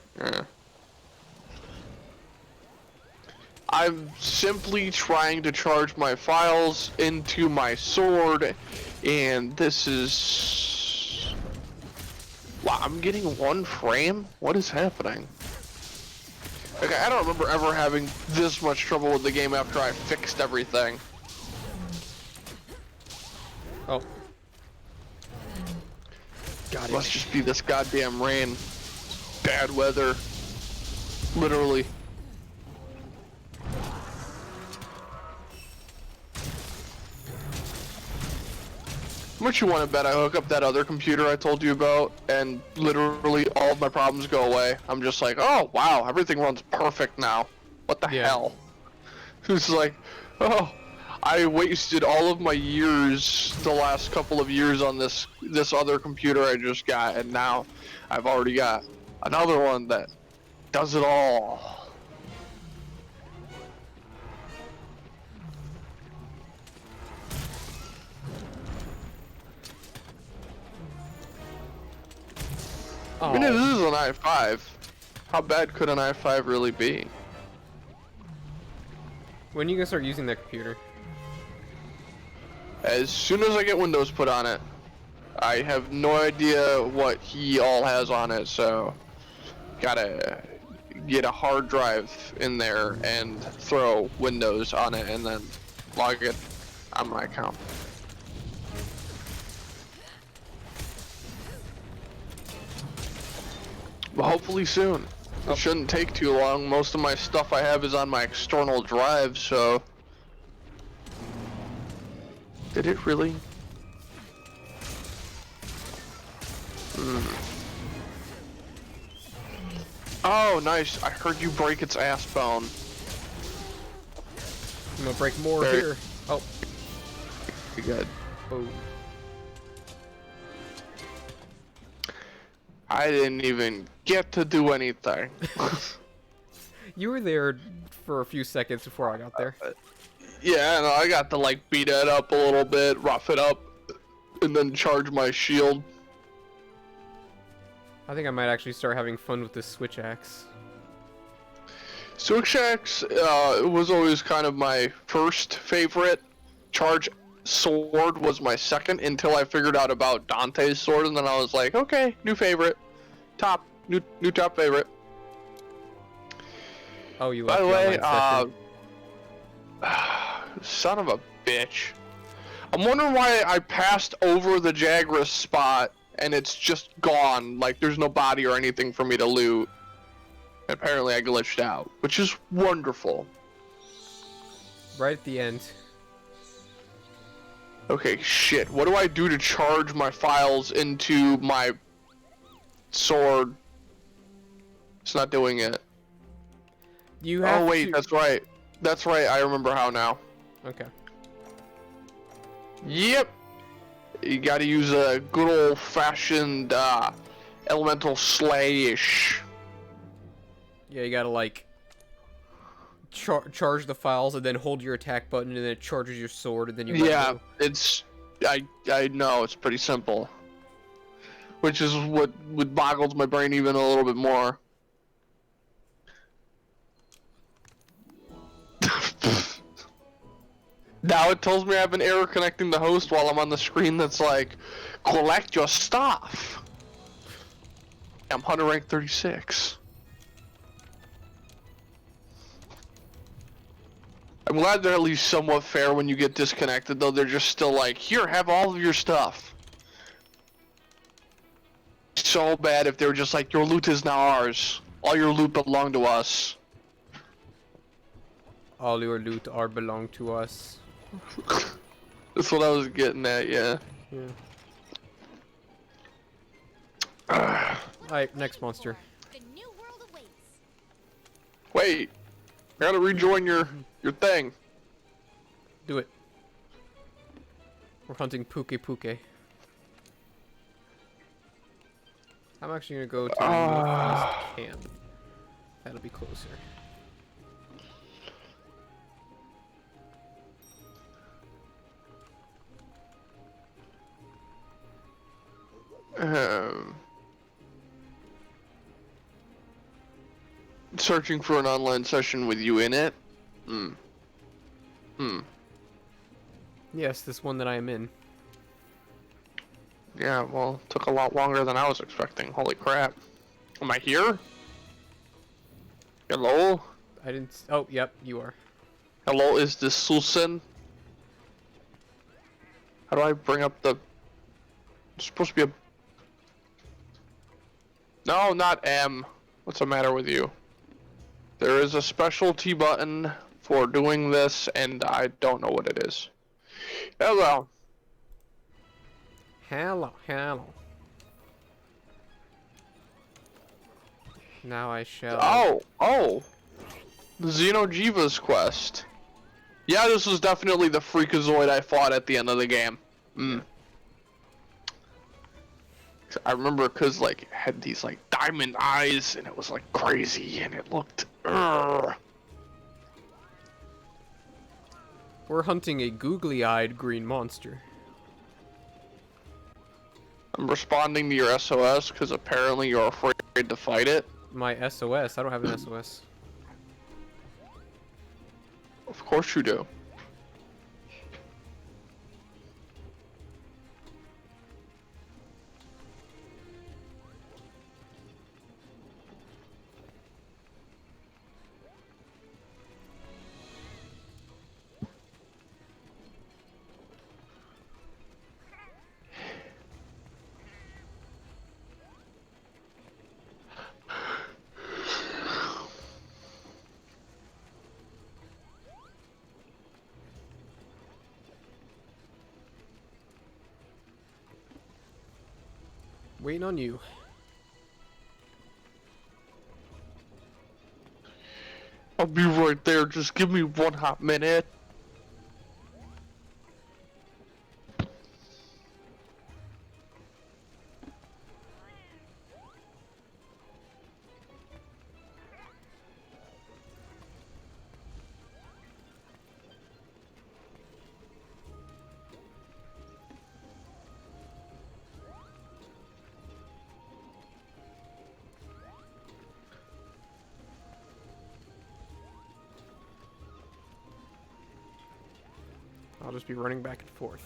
I'm simply trying to charge my files into my sword, and this is... Wow, I'm getting 1 frame? What is happening? Okay, I don't remember ever having this much trouble with the game after I fixed everything. Oh. Got it. Must just be this goddamn rain. Bad weather. Literally. How much you want to bet I hook up that other computer I told you about, and literally all of my problems go away? I'm just like, oh wow, everything runs perfect now. What the hell? It's like, oh, I wasted all of my years, the last couple of years on this other computer I just got, and now I've already got another one that does it all. I mean, it Oh, is an i5. How bad could an i5 really be? when you gonna start using that computer? As soon as I get Windows put on it. I have no idea what he all has on it, so gotta get a hard drive in there and throw Windows on it and then log it on my account. But hopefully soon. It shouldn't take too long. Most of my stuff I have is on my external drive, so... Did it really? Oh, nice. I heard you break its ass bone. I'm gonna break more Very- here. Oh, Pretty good. boom. I didn't even get to do anything. You were there for a few seconds before I got there. Yeah, and I got to like beat it up a little bit, rough it up, and then charge my shield. I think I might actually start having fun with this switch axe. Switch Axe was always kind of my first favorite. Charge Sword was my second until I figured out about Dante's sword, and then I was like, okay, new favorite, new top favorite. Oh, you By left the the way, online session. son of a bitch. I'm wondering why I passed over the Jagras spot and it's just gone. Like there's no body or anything for me to loot. Apparently I glitched out, which is wonderful. Right at the end. Okay, shit. What do I do to charge my files into my sword? It's not doing it. You have Oh wait, to... that's right. That's right. I remember how now. Okay. Yep. You gotta use a good old-fashioned elemental slayish. Yeah, you gotta like charge the files and then hold your attack button and then it charges your sword and then you let Yeah, go. it's I know it's pretty simple, which is what boggles my brain even a little bit more. Now it tells me I have an error connecting the host while I'm on the screen that's like, collect your stuff. I'm hunter rank 36. I'm glad they're at least somewhat fair when you get disconnected, though. They're just still like, here, have all of your stuff. So bad if they were just like, your loot is now ours. All your loot belonged to us. All your loot are belong to us. That's what I was getting at, yeah. Yeah. Alright, next monster. The new world awaits. Wait, I gotta rejoin your thing. Do it. We're hunting Puke Puke. I'm actually gonna go to the northeast camp. That'll be closer. Searching for an online session with you in it? Yes, this one that I am in. Yeah, well, took a lot longer than I was expecting. Holy crap. Am I here? Hello? I didn't. Oh, yep, you are. Hello, is this Susan? How do I bring up the... It's supposed to be a... No, not M. What's the matter with you? There is a specialty button for doing this, and I don't know what it is. Hello. Hello, hello. Now I shall. Oh! The Xenojiva's quest. Yeah, this was definitely the Freakazoid I fought at the end of the game. I remember because like it had these like diamond eyes and it was like crazy and it looked. We're hunting a googly-eyed green monster. I'm responding to your SOS because apparently you're afraid to fight it. My SOS? I don't have an SOS. Of course you do. Waiting on you. I'll be right there. Just give me 1 hot minute. I'll just be running back and forth.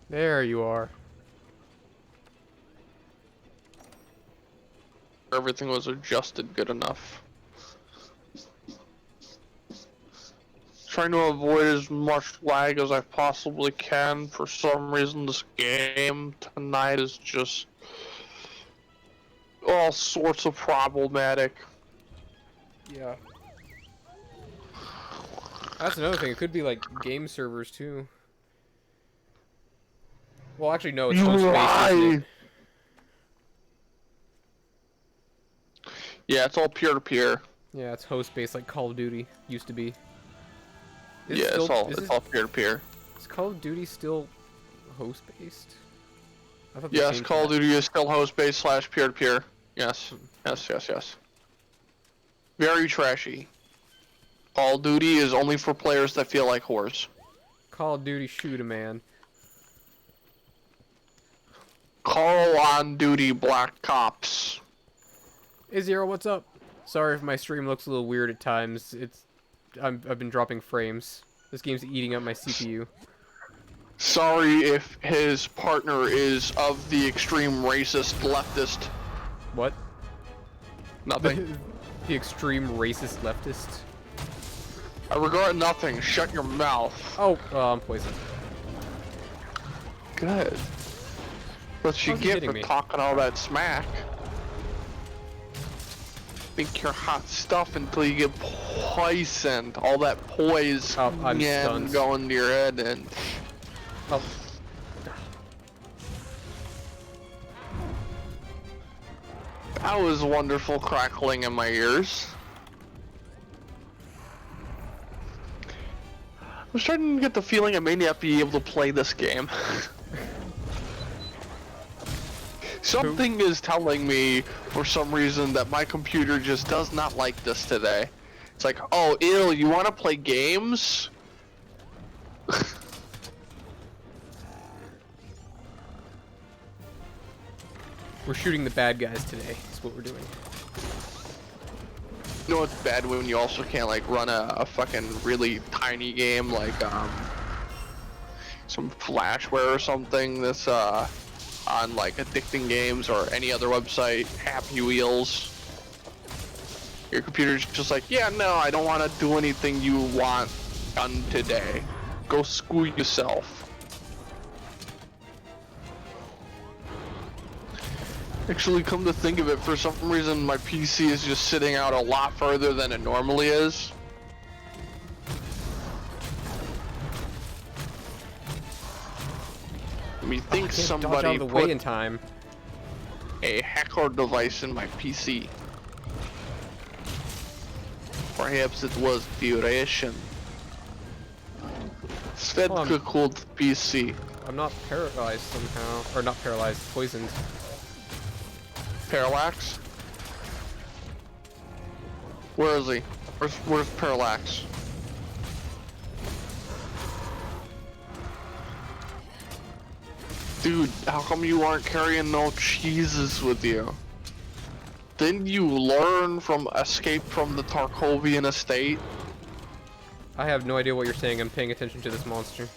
There you are. Everything was adjusted good enough. Trying to avoid as much lag as I possibly can. For some reason, this game tonight is just all sorts of problematic. Yeah. That's another thing. It could be like game servers too. Well, actually, no. It's host based, isn't it? Yeah, it's all peer-to-peer. Yeah, it's host based like Call of Duty used to be. Yeah, it's all peer-to-peer. Is Call of Duty still host based? Yes, Call of Duty is still host based / peer-to-peer. Yes, yes. Very trashy. Call of Duty is only for players that feel like whores. Call of Duty shoot a man. Call on Duty Black Cops. Hey Zero, what's up? Sorry if my stream looks a little weird at times. I've been dropping frames. This game's eating up my CPU. Sorry if his partner is of the extreme racist leftist. What? Nothing. The extreme racist leftist? I regret nothing. Shut your mouth. Oh, I'm poisoned. Good. What you get for talking all that smack. Think you're hot stuff until you get poisoned. All that poison going to your head and... Oh. That was wonderful crackling in my ears. I'm starting to get the feeling I may not be able to play this game. Something is telling me, for some reason, that my computer just does not like this today. It's like, oh, ew, you want to play games? We're shooting the bad guys today. That's what we're doing. You know what's bad when you also can't, like, run a fucking really tiny game, like, some Flashware or something that's, on like Addicting Games or any other website, Happy Wheels. Your computer's just like, yeah, no, I don't want to do anything you want done today. Go screw yourself. Actually, come to think of it, for some reason my PC is just sitting out a lot further than it normally is. Methinks somebody put way in time. A hacker device in my PC. Perhaps it was duration. Svedka cooled PC. I'm not paralyzed somehow. Or not paralyzed, poisoned. Parallax? Where is he? Where's Parallax? Dude, how come you aren't carrying no cheeses with you? Didn't you learn from Escape from the Tarkovian Estate? I have no idea what you're saying. I'm paying attention to this monster.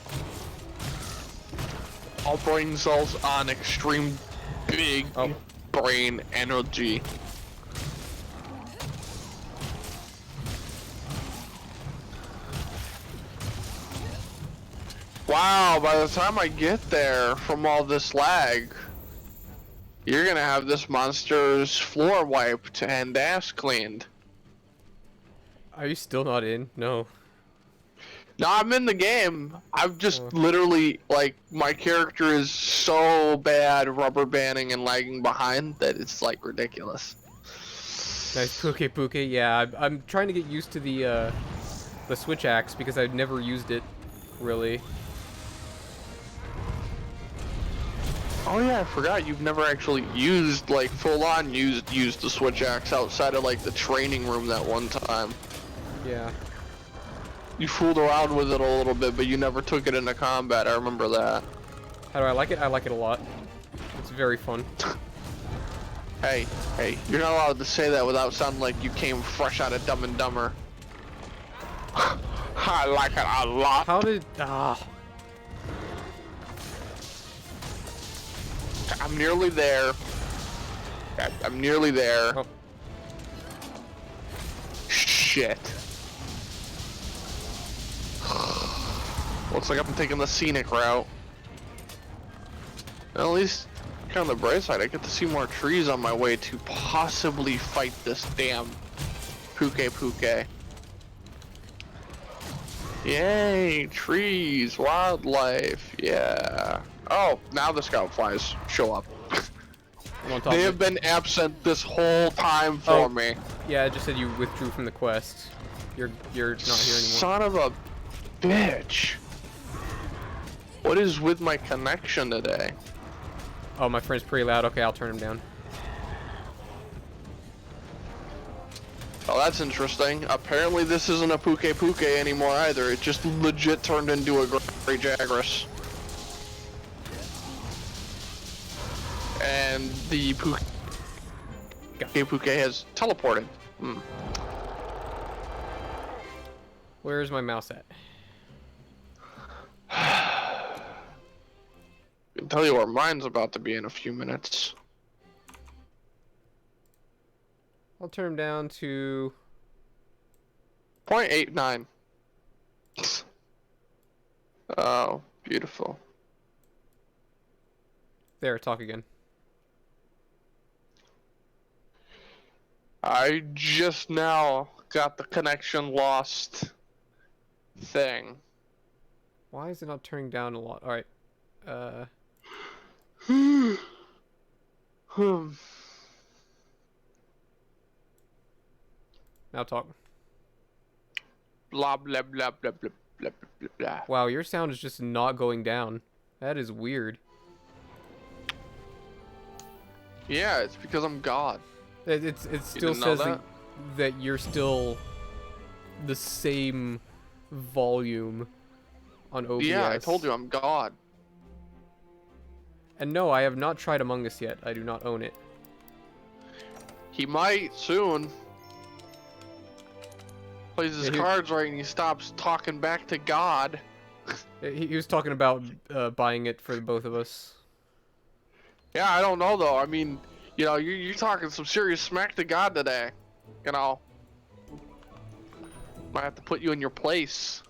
All brain cells on extreme big brain energy. Wow, by the time I get there from all this lag, you're gonna have this monster's floor wiped and ass cleaned. Are you still not in? No. No, I'm in the game. I've just literally, like, my character is so bad rubber banding and lagging behind that it's, like, ridiculous. Nice Puke Puke. Yeah, I'm trying to get used to the switch axe because I've never used it, really. Oh yeah, I forgot you've never actually used, like, full-on used the switch axe outside of, like, the training room that one time. Yeah. You fooled around with it a little bit, but you never took it into combat. I remember that. How do I like it? I like it a lot. It's very fun. Hey, you're not allowed to say that without sounding like you came fresh out of Dumb and Dumber. I like it a lot. How did... I'm nearly there. I'm nearly there. Oh. Shit. Looks like I'm taking the scenic route. At least, kind of the bright side, I get to see more trees on my way to possibly fight this damn Puke Puke. Yay, trees, wildlife, yeah. Oh, now the scout flies show up. They have been absent this whole time for me. Yeah, it just said you withdrew from the quest. You're not here anymore. Son of a bitch. What is with my connection today? Oh, my friend's pretty loud. Okay, I'll turn him down. Oh, that's interesting. Apparently this isn't a Puke Puke anymore either. It just legit turned into a Grey Jagras. And the Puke Puke has teleported. Where's my mouse at? I can tell you where mine's about to be in a few minutes. I'll turn him down to 0.89. Oh, beautiful. there. Talk again. I just now got the connection lost thing. Why is it not turning down a lot? All right. Now talk. Blah blah blah blah blah blah blah blah. Wow, your sound is just not going down. That is weird. Yeah, it's because I'm God. It still says that you're still the same volume on OBS. Yeah, I told you I'm God. And no, I have not tried Among Us yet. I do not own it. He might soon. Plays his cards right and he stops talking back to God. He was talking about buying it for both of us. Yeah, I don't know though. I mean, you know, you're talking some serious smack to God today. You know, might have to put you in your place.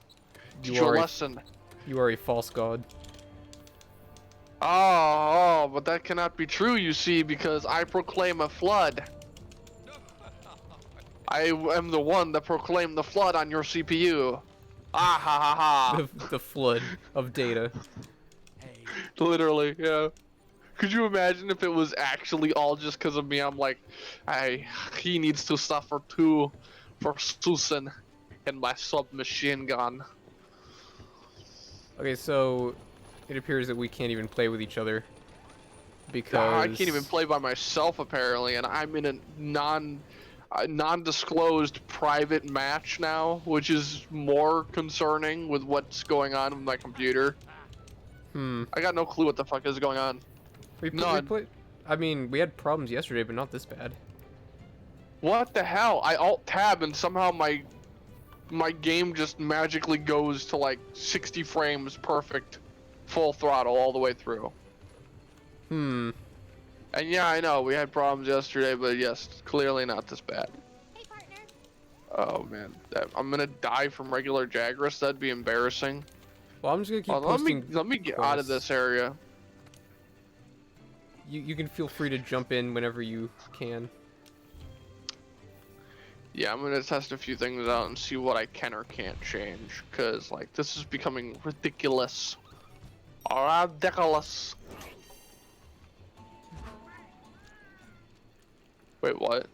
Teach you a lesson. You are a false god. Oh, but that cannot be true, you see, because I proclaim a flood. I am the one that proclaimed the flood on your CPU. Ah ha ha ha. The flood of data. Literally, yeah. Could you imagine if it was actually all just because of me? I'm like, he needs to suffer too for Susan and my submachine gun. Okay, so it appears that we can't even play with each other Ah, I because can't even play by myself apparently, and I'm in a non-disclosed private match now, which is more concerning with what's going on with my computer. Hmm. I got no clue what the fuck is going on. We None. played. I mean, we had problems yesterday, but not this bad. What the hell? I alt tab and somehow my game just magically goes to like 60 frames perfect, full throttle all the way through. Hmm. And yeah, I know we had problems yesterday, but yes, clearly not this bad. Hey, partner. Oh man, I'm gonna die from regular Jagras. That'd be embarrassing. Well, I'm just gonna keep Oh, posting. let me get out of quests. this area. You can feel free to jump in whenever you can. Yeah, I'm gonna test a few things out and see what I can or can't change. Cause like this is becoming ridiculous. Ridiculous. Wait, what?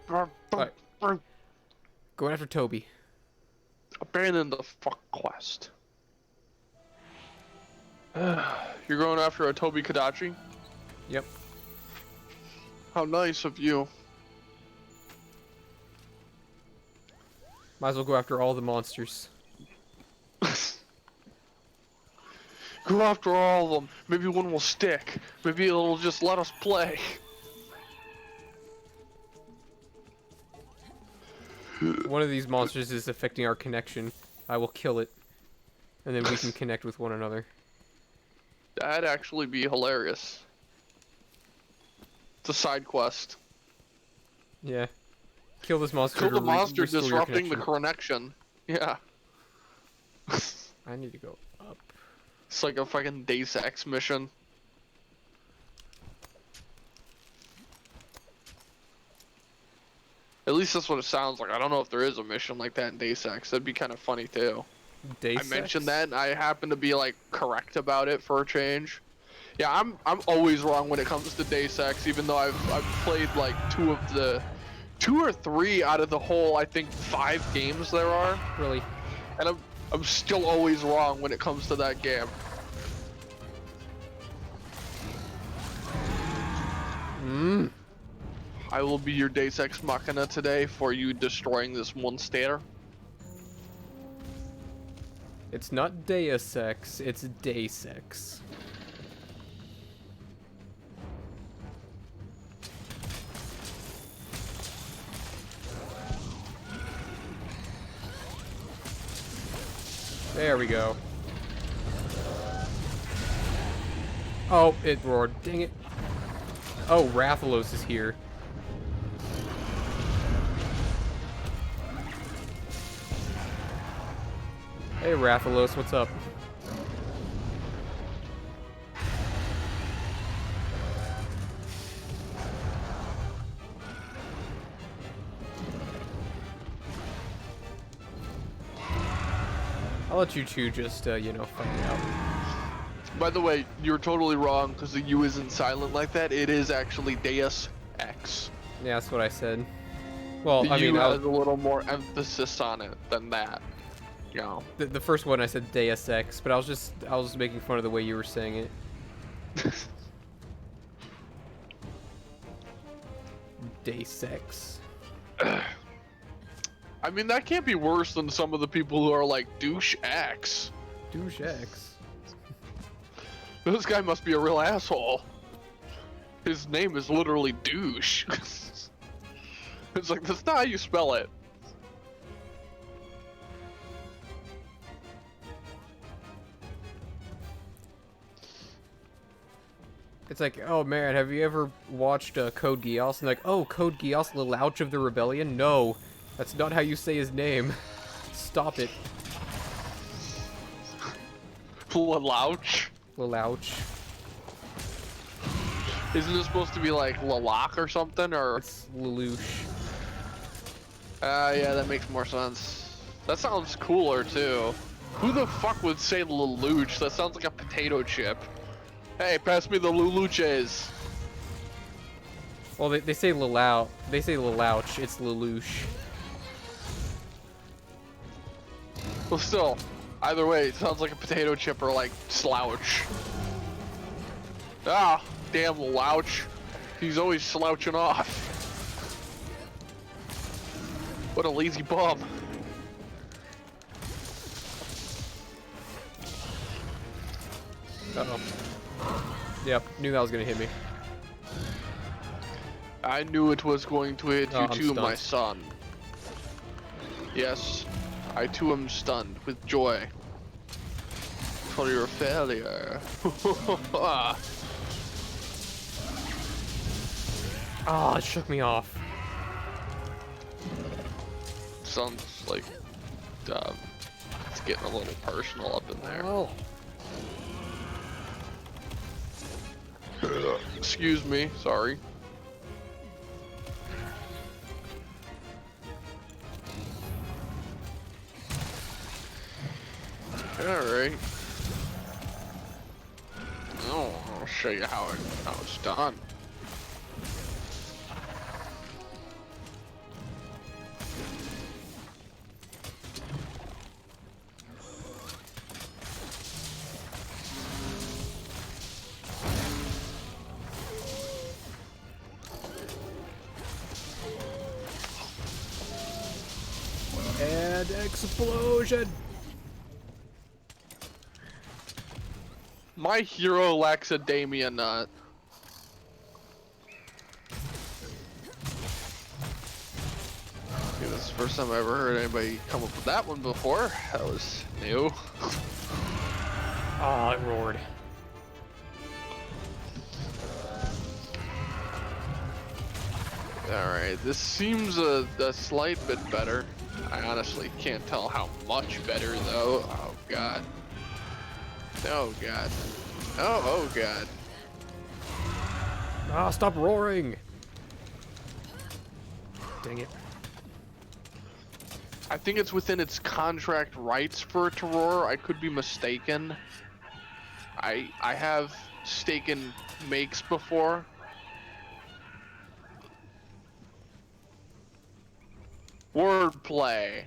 Alright. Going after Toby. Abandon the fuck quest. You're going after a Toby Kadachi? Yep. How nice of you. Might as well go after all the monsters. Go after all of them. Maybe one will stick. Maybe it'll just let us play. One of these monsters is affecting our connection. I will kill it. And then we can connect with one another. That'd actually be hilarious. It's a side quest. Yeah. Kill this monster. Kill to the monster restore your disrupting the connection. Yeah. I need to go up. It's like a fucking Deus Ex mission. At least that's what it sounds like. I don't know if there is a mission like that in Deus Ex. That'd be kind of funny too. Deus I mentioned Ex? that and I happen to be like correct about it for a change. Yeah, I'm always wrong when it comes to Deus Ex, even though I've played like two or three out of the whole I think 5 games there are. Really? And I'm still always wrong when it comes to that game. Mmm. I will be your Deus Ex Machina today for you destroying this monster. It's not Deus Ex, it's Deus Ex. There we go. Oh, it roared. Dang it. Oh, Rathalos is here. Hey, Rathalos, what's up? I'll let you two just, you know, fight it out. By the way, you're totally wrong because the U isn't silent like that. It is actually Deus Ex. Yeah, that's what I said. Well, The I mean, U has a little more emphasis on it than that. You know. the first one I said Deus Ex, but I was just making fun of the way you were saying it. Deus Ex. I mean, that can't be worse than some of the people who are like douche X. Douche X. This guy must be a real asshole. His name is literally douche. It's like, that's not how you spell it. It's like, oh man, have you ever watched Code Geass? And like, oh, Code Geass, Lelouch of the Rebellion? No, that's not how you say his name. Stop it, Lelouch? Lelouch. Isn't it supposed to be like Lalak or something? Or It's Lelouch. yeah, that makes more sense. That sounds cooler too. Who the fuck would say Lelouch? That sounds like a potato chip. Hey, pass me the Lelouches. Well, they say Lelouch. They say Lelouch. It's Lelouch. Well, still, either way, it sounds like a potato chip or like slouch. Ah, damn louch. He's always slouching off. What a lazy bum. Uh-oh. Yep, knew that was gonna hit me. I knew it was going to hit you I'm too, my stunned. son. Yes, I too am stunned with joy. For your failure. Oh, it shook me off. Sounds like it's getting a little personal up in there. Oh. Excuse me, sorry. Alright. Oh, I'll show you how it's done. And explosion! My hero lacks a Damien nut. Okay, this is the first time I ever heard anybody come up with that one before. That was new. Oh, it roared. Alright, this seems a slight bit better. I honestly can't tell how much better though. Oh god. Oh god. Oh god. Ah, stop roaring! Dang it. I think it's within its contract rights for it to roar. I could be mistaken. I have staken makes before. Wordplay.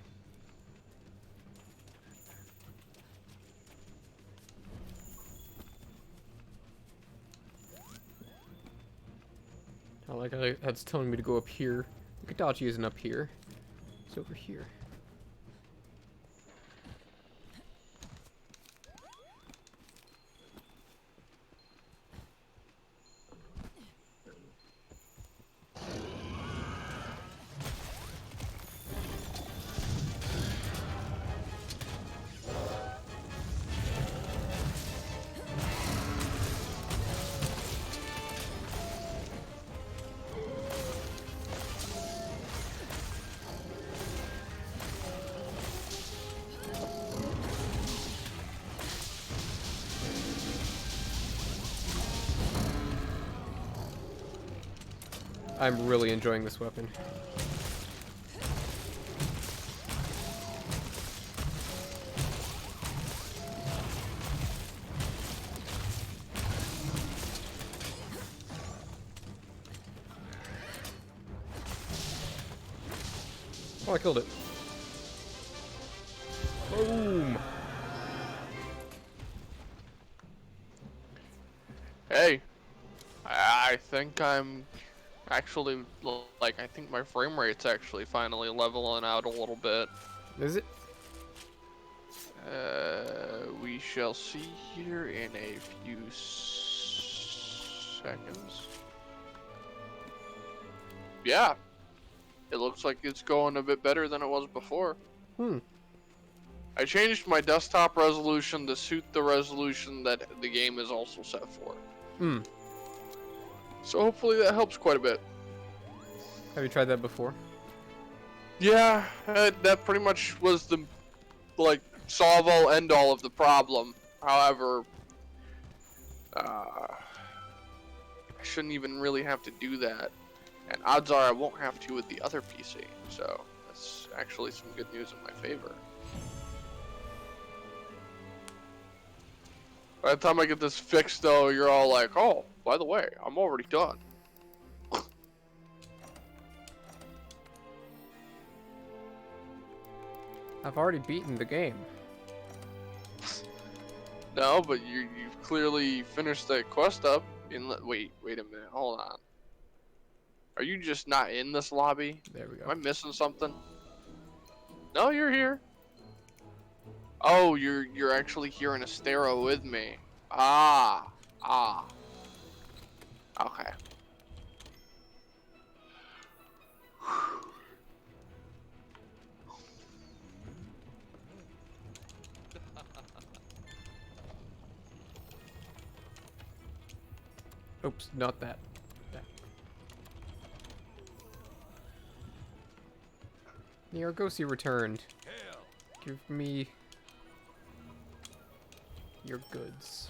I like how that's telling me to go up here. Kadachi isn't up here. It's over here. I'm really enjoying this weapon. Oh, I killed it. Boom! Hey, I think I'm actually, like, I think my frame rate's actually finally leveling out a little bit. Is it? We shall see here in a few seconds. Yeah, it looks like it's going a bit better than it was before. Hmm. I changed my desktop resolution to suit the resolution that the game is also set for. Hmm. So hopefully that helps quite a bit. Have you tried that before? Yeah, that pretty much was the, like, solve all end all of the problem. However, I shouldn't even really have to do that. And odds are I won't have to with the other PC. So that's actually some good news in my favor. By the time I get this fixed though, you're all like, oh, by the way, I'm already done. I've already beaten the game. No, but you've clearly finished that quest up. Wait a minute. Hold on. Are you just not in this lobby? There we go. Am I missing something? No, you're here. Oh, you're actually here in Astero with me. Ah. Okay. Oops, not that. The Argosy returned. Give me your goods.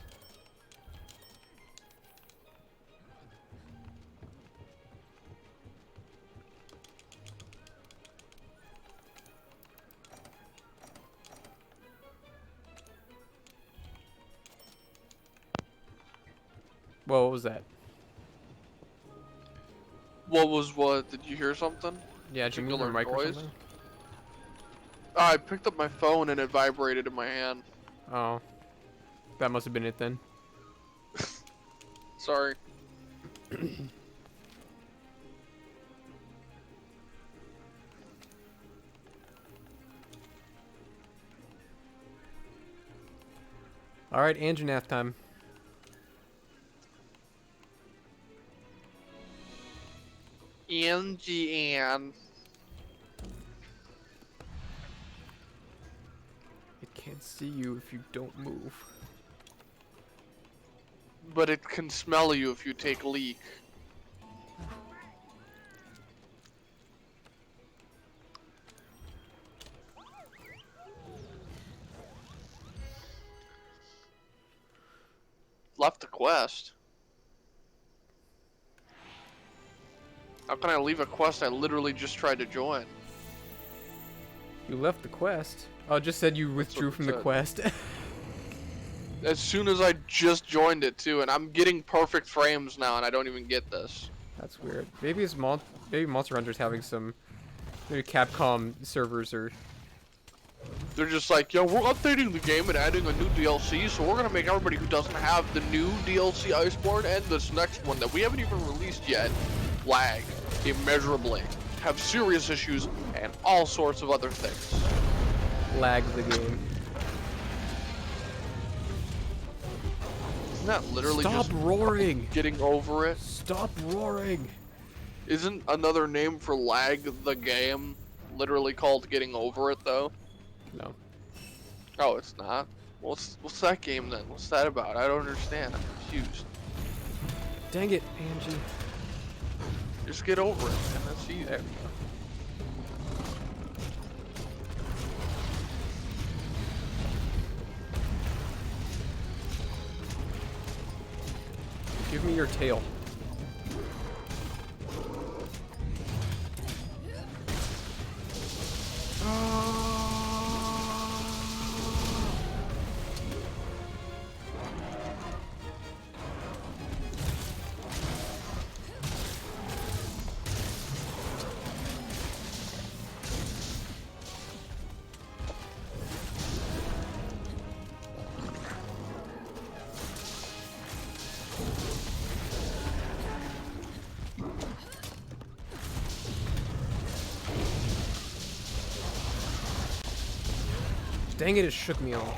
Whoa, what was that? What? Did you hear something? Yeah, did you move your mic or something? I picked up my phone and it vibrated in my hand. Oh. That must have been it then. Sorry. Alright, Anjanath time. Angie-Ann. It can't see you if you don't move. But it can smell you if you take a leak. Left the quest. How can I leave a quest I literally just tried to join? You left the quest? Oh, it just said you withdrew from the quest. As soon as I just joined it too, and I'm getting perfect frames now, and I don't even get this. That's weird. Maybe it's maybe Monster Hunter's having some. Maybe Capcom servers are. They're just like, yo, we're updating the game and adding a new DLC, so we're gonna make everybody who doesn't have the new DLC Iceborne and this next one that we haven't even released yet lag immeasurably, have serious issues, and all sorts of other things. Lag the game. Isn't that literally Stop just roaring! getting over it? Stop roaring! Isn't another name for lag the game literally called getting over it though? No. Oh, it's not. What's that game then? What's that about? I don't understand. I'm confused. Dang it, Angie. Just get over it, man. That's easy. There we go. Give me your tail. Dang it, it shook me off.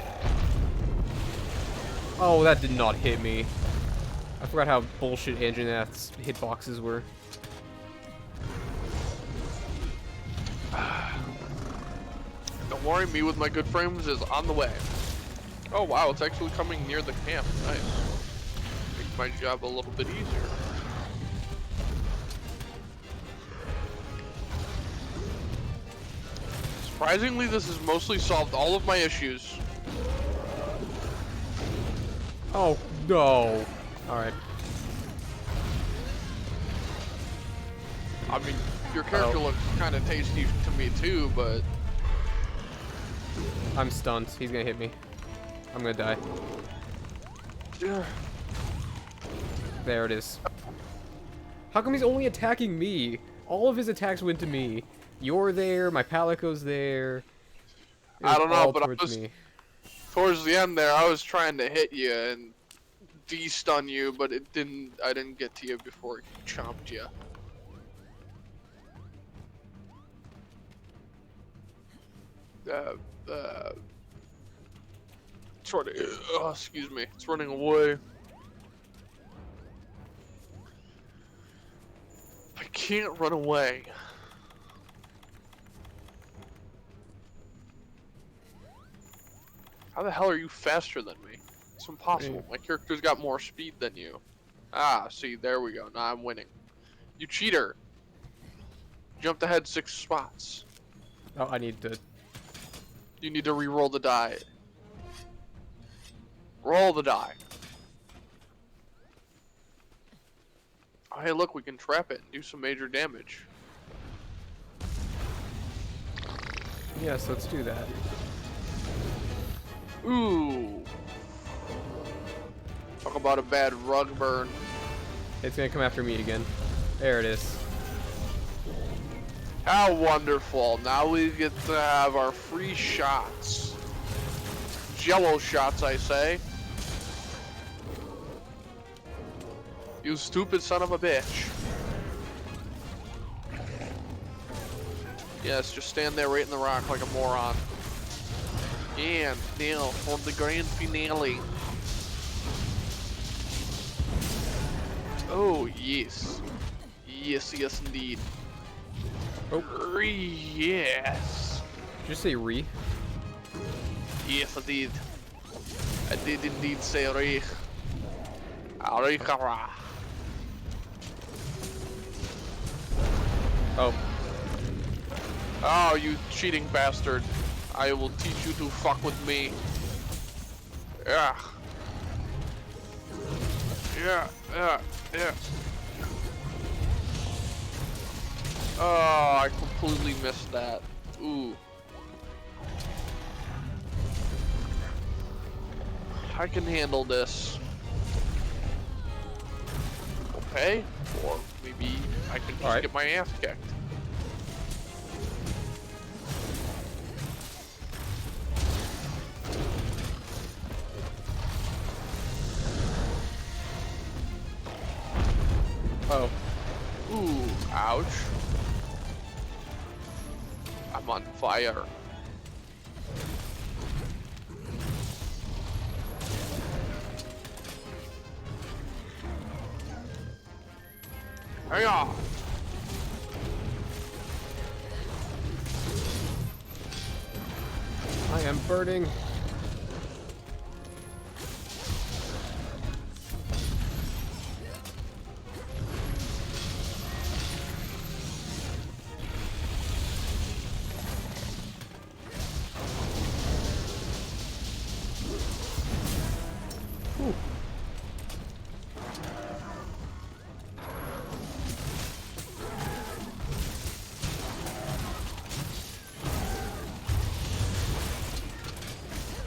Oh, that did not hit me. I forgot how bullshit Anjanath's hitboxes were. Don't worry, me with my good frames is on the way. Oh wow, it's actually coming near the camp. Nice. Make my job a little bit easier. Surprisingly, this has mostly solved all of my issues. Oh, no. Alright. I mean, your character looks kind of tasty to me too, but... I'm stunned. He's gonna hit me. I'm gonna die. Yeah. There it is. How come he's only attacking me? All of his attacks went to me. You're there, my Palico's there. It I was don't know, all but I towards was me. towards the end there. I was trying to hit you and de-stun you, but it didn't. I didn't get to you before it chomped you. It's running. Oh, excuse me. It's running away. I can't run away. How the hell are you faster than me? It's impossible. My character's got more speed than you. Ah, see, there we go. Now I'm winning. You cheater. Jumped ahead 6 spots. Oh, I need to. You need to re-roll the die. Roll the die. Oh, hey, look, we can trap it and do some major damage. Yes, let's do that. Ooh. Talk about a bad rug burn. It's gonna come after me again. There it is. How wonderful. Now we get to have our free shots. Jello shots, I say. You stupid son of a bitch. Yes, just stand there right in the rock like a moron. And now for the grand finale. Oh, yes. Yes, yes, indeed. Oh. Yes. Did you say re? Yes, I did. I did indeed say re. Arikara. Oh. Oh, you cheating bastard. I will teach you to fuck with me. Yeah. Yeah, yeah, yeah. Oh, I completely missed that. Ooh. I can handle this. Okay, or maybe I can just get my ass kicked. Oh. Ooh, ouch. I'm on fire. Hang on. I am burning. Whew.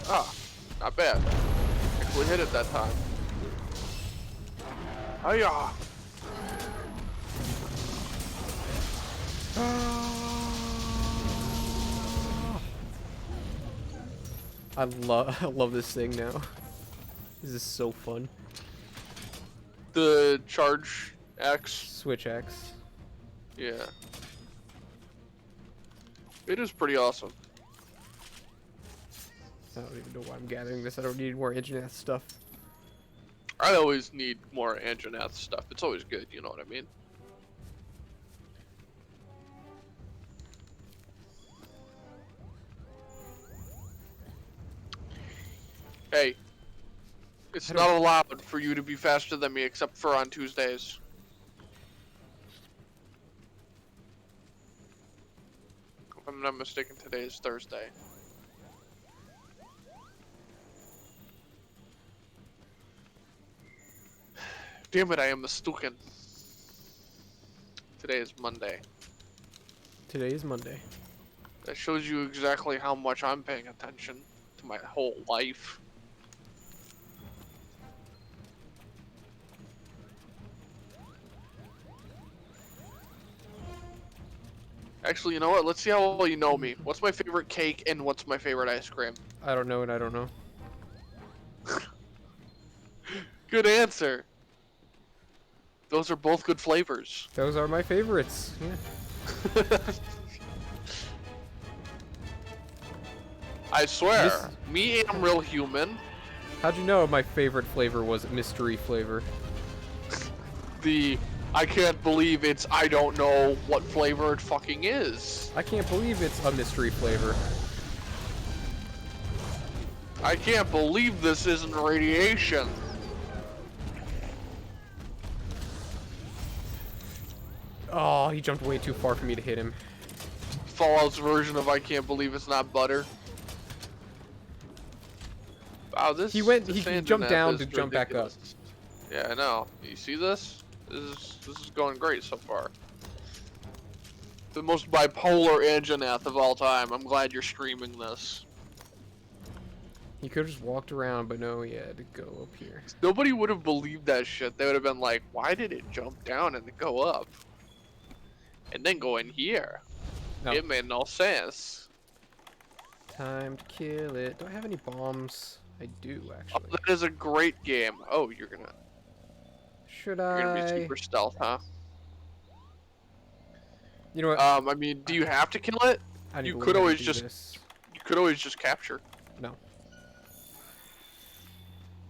Ah, not bad. Actually hit it that time. Hiya! I love this thing now. This is so fun. The charge X. Switch X. Yeah. It is pretty awesome. I don't even know why I'm gathering this. I don't need more Anjanath stuff. I always need more Anjanath stuff. It's always good, you know what I mean? Hey, it's not allowed for you to be faster than me except for on Tuesdays. If I'm not mistaken, today is Thursday. Damn it, I am mistaken. Today is Monday. Today is Monday. That shows you exactly how much I'm paying attention to my whole life. Actually, you know what? Let's see how well you know me. What's my favorite cake and what's my favorite ice cream? I don't know and I don't know. Good answer. Those are both good flavors. Those are my favorites. Yeah. I swear, me am real human. How'd you know my favorite flavor was mystery flavor? I can't believe it's I don't know what flavor it fucking is. I can't believe it's a mystery flavor. I can't believe this isn't radiation. Oh, he jumped way too far for me to hit him. Fallout's version of I can't believe it's not butter. Wow, this He jumped down to jump back up. Yeah, I know. You see this? This is going great so far. The most bipolar Anjanath of all time. I'm glad you're streaming this. He could have just walked around, but no, he had to go up here. Nobody would have believed that shit. They would have been like, why did it jump down and go up? And then go in here. No. It made no sense. Time to kill it. Do I have any bombs? I do, Oh, actually. that is a great game. Oh, you're gonna be super stealth, huh? You know what? I mean, do you have to kill it? I need You to could learn how to always do just this. capture. No.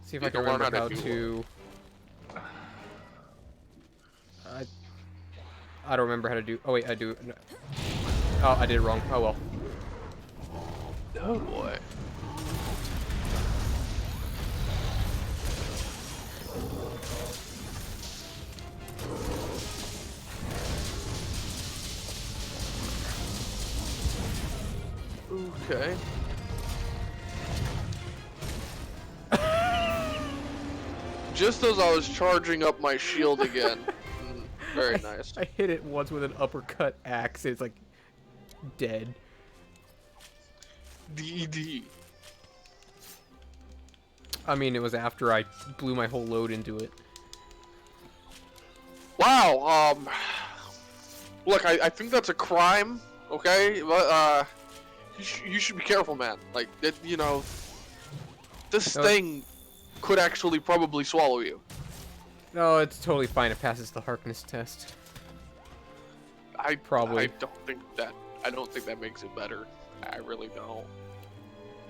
See if You I can can learn remember how how to do to. I don't remember how to do. Oh wait, I do. No. Oh, I did it wrong. Oh well. Oh boy. Okay. Just as I was charging up my shield again. Very nice. I hit it once with an uppercut axe. It's like dead. DD. I mean, it was after I blew my whole load into it. Wow. Look, I think that's a crime. Okay, but you should be careful, man. Like, you know, this thing could actually probably swallow you. No, it's totally fine. It passes the Harkness test. I Probably. I don't think that makes it better. I really don't.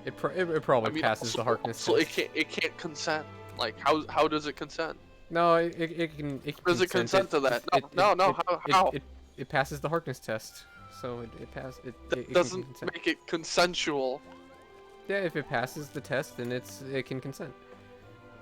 It probably passes the Harkness so test. it can't consent. Like, how does it consent? No, it can. Does it consent to that? No. How? It passes the Harkness test, so it Doesn't can consent. make it consensual. Yeah, if it passes the test, then it can consent.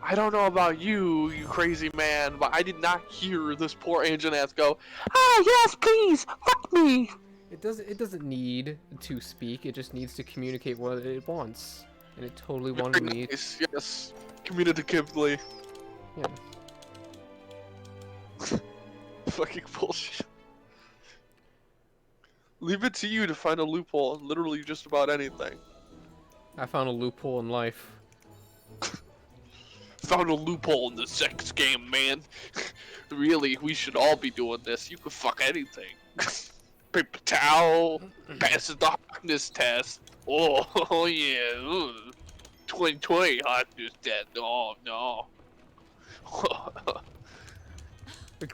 I don't know about you, you crazy man, but I did not hear this poor Anjanath go, "Oh yes, please, fuck me." It doesn't need to speak. It just needs to communicate what it wants, and it totally wanted Very me. nice, yes, communicatively. Yeah. Fucking bullshit. Leave it to you to find a loophole in literally just about anything. I found a loophole in life. Found a loophole in the sex game, man. Really, we should all be doing this. You could fuck anything. Paper towel, passes the hotness test. Oh yeah, ooh. 2020 hotness test. Oh no.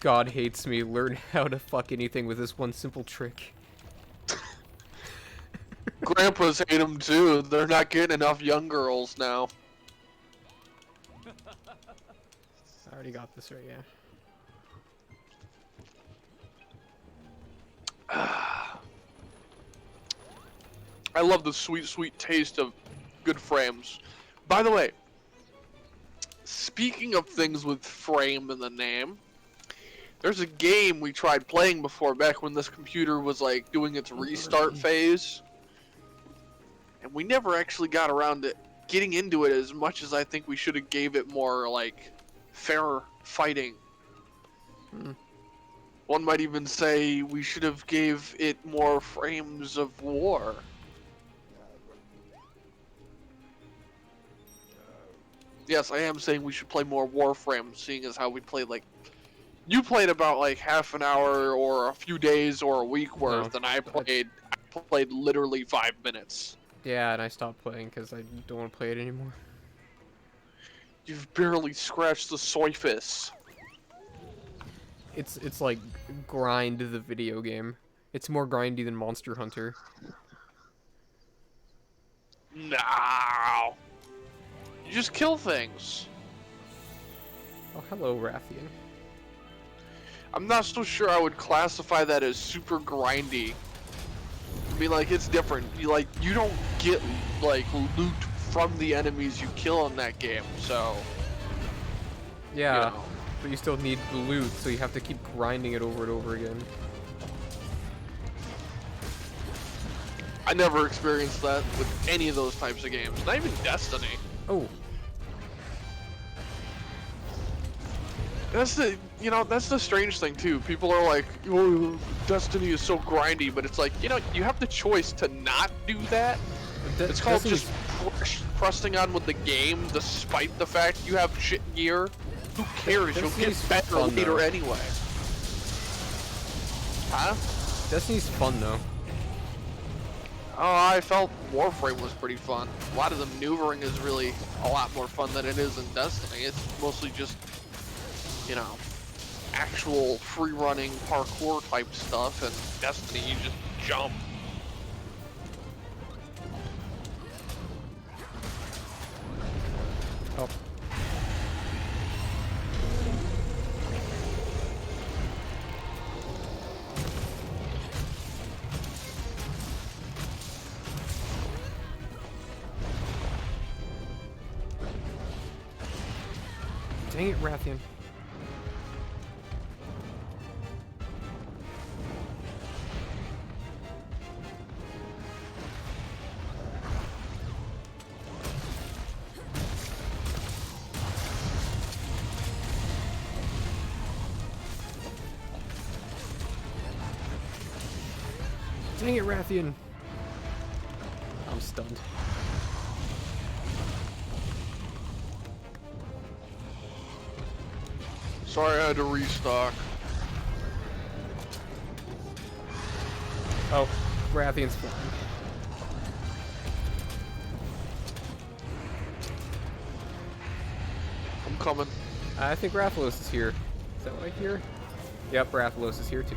God hates me. Learn how to fuck anything with this one simple trick. Grandpas hate them too. They're not getting enough young girls now. I already got this right, yeah. I love the sweet, sweet taste of good frames. By the way, speaking of things with frame in the name, there's a game we tried playing before back when this computer was like doing its restart phase. And we never actually got around to getting into it as much as I think we should have gave it more like fair fighting. One might even say we should have gave it more frames of war. Yes, I am saying we should play more Warframe, seeing as how we played like You played about like half an hour or a few days or a week worth, No, and I played literally 5 minutes. yeah, and I stopped playing because I don't want to play it anymore. You've barely scratched the surface. It's like grind the video game. It's more grindy than Monster Hunter. No. You just kill things. Oh, hello, Rathian. I'm not so sure I would classify that as super grindy. I mean, like, it's different. You don't get, like, loot from the enemies you kill in that game, so... Yeah, You know. but you still need the loot, so you have to keep grinding it over and over again. I never experienced that with any of those types of games. Not even Destiny. Oh, That's the strange thing too. People are like, oh, Destiny is so grindy, but it's like, you have the choice to not do that. It's called Destiny's- just pressing on with the game, despite the fact you have shit gear. Who cares? You'll get Destiny's better fun, later though. anyway. Huh? Destiny's fun though. Oh, I felt Warframe was pretty fun. A lot of the maneuvering is really a lot more fun than it is in Destiny. It's mostly just, actual free-running parkour type stuff, and Destiny, you just jump. Oh. Dang it, Rathian. Dang it, Rathian. I'm stunned. Sorry I had to restock. Oh, Rathian's flying. I'm coming. I think Rathalos is here. Is that what I hear? Yep, Rathalos is here too.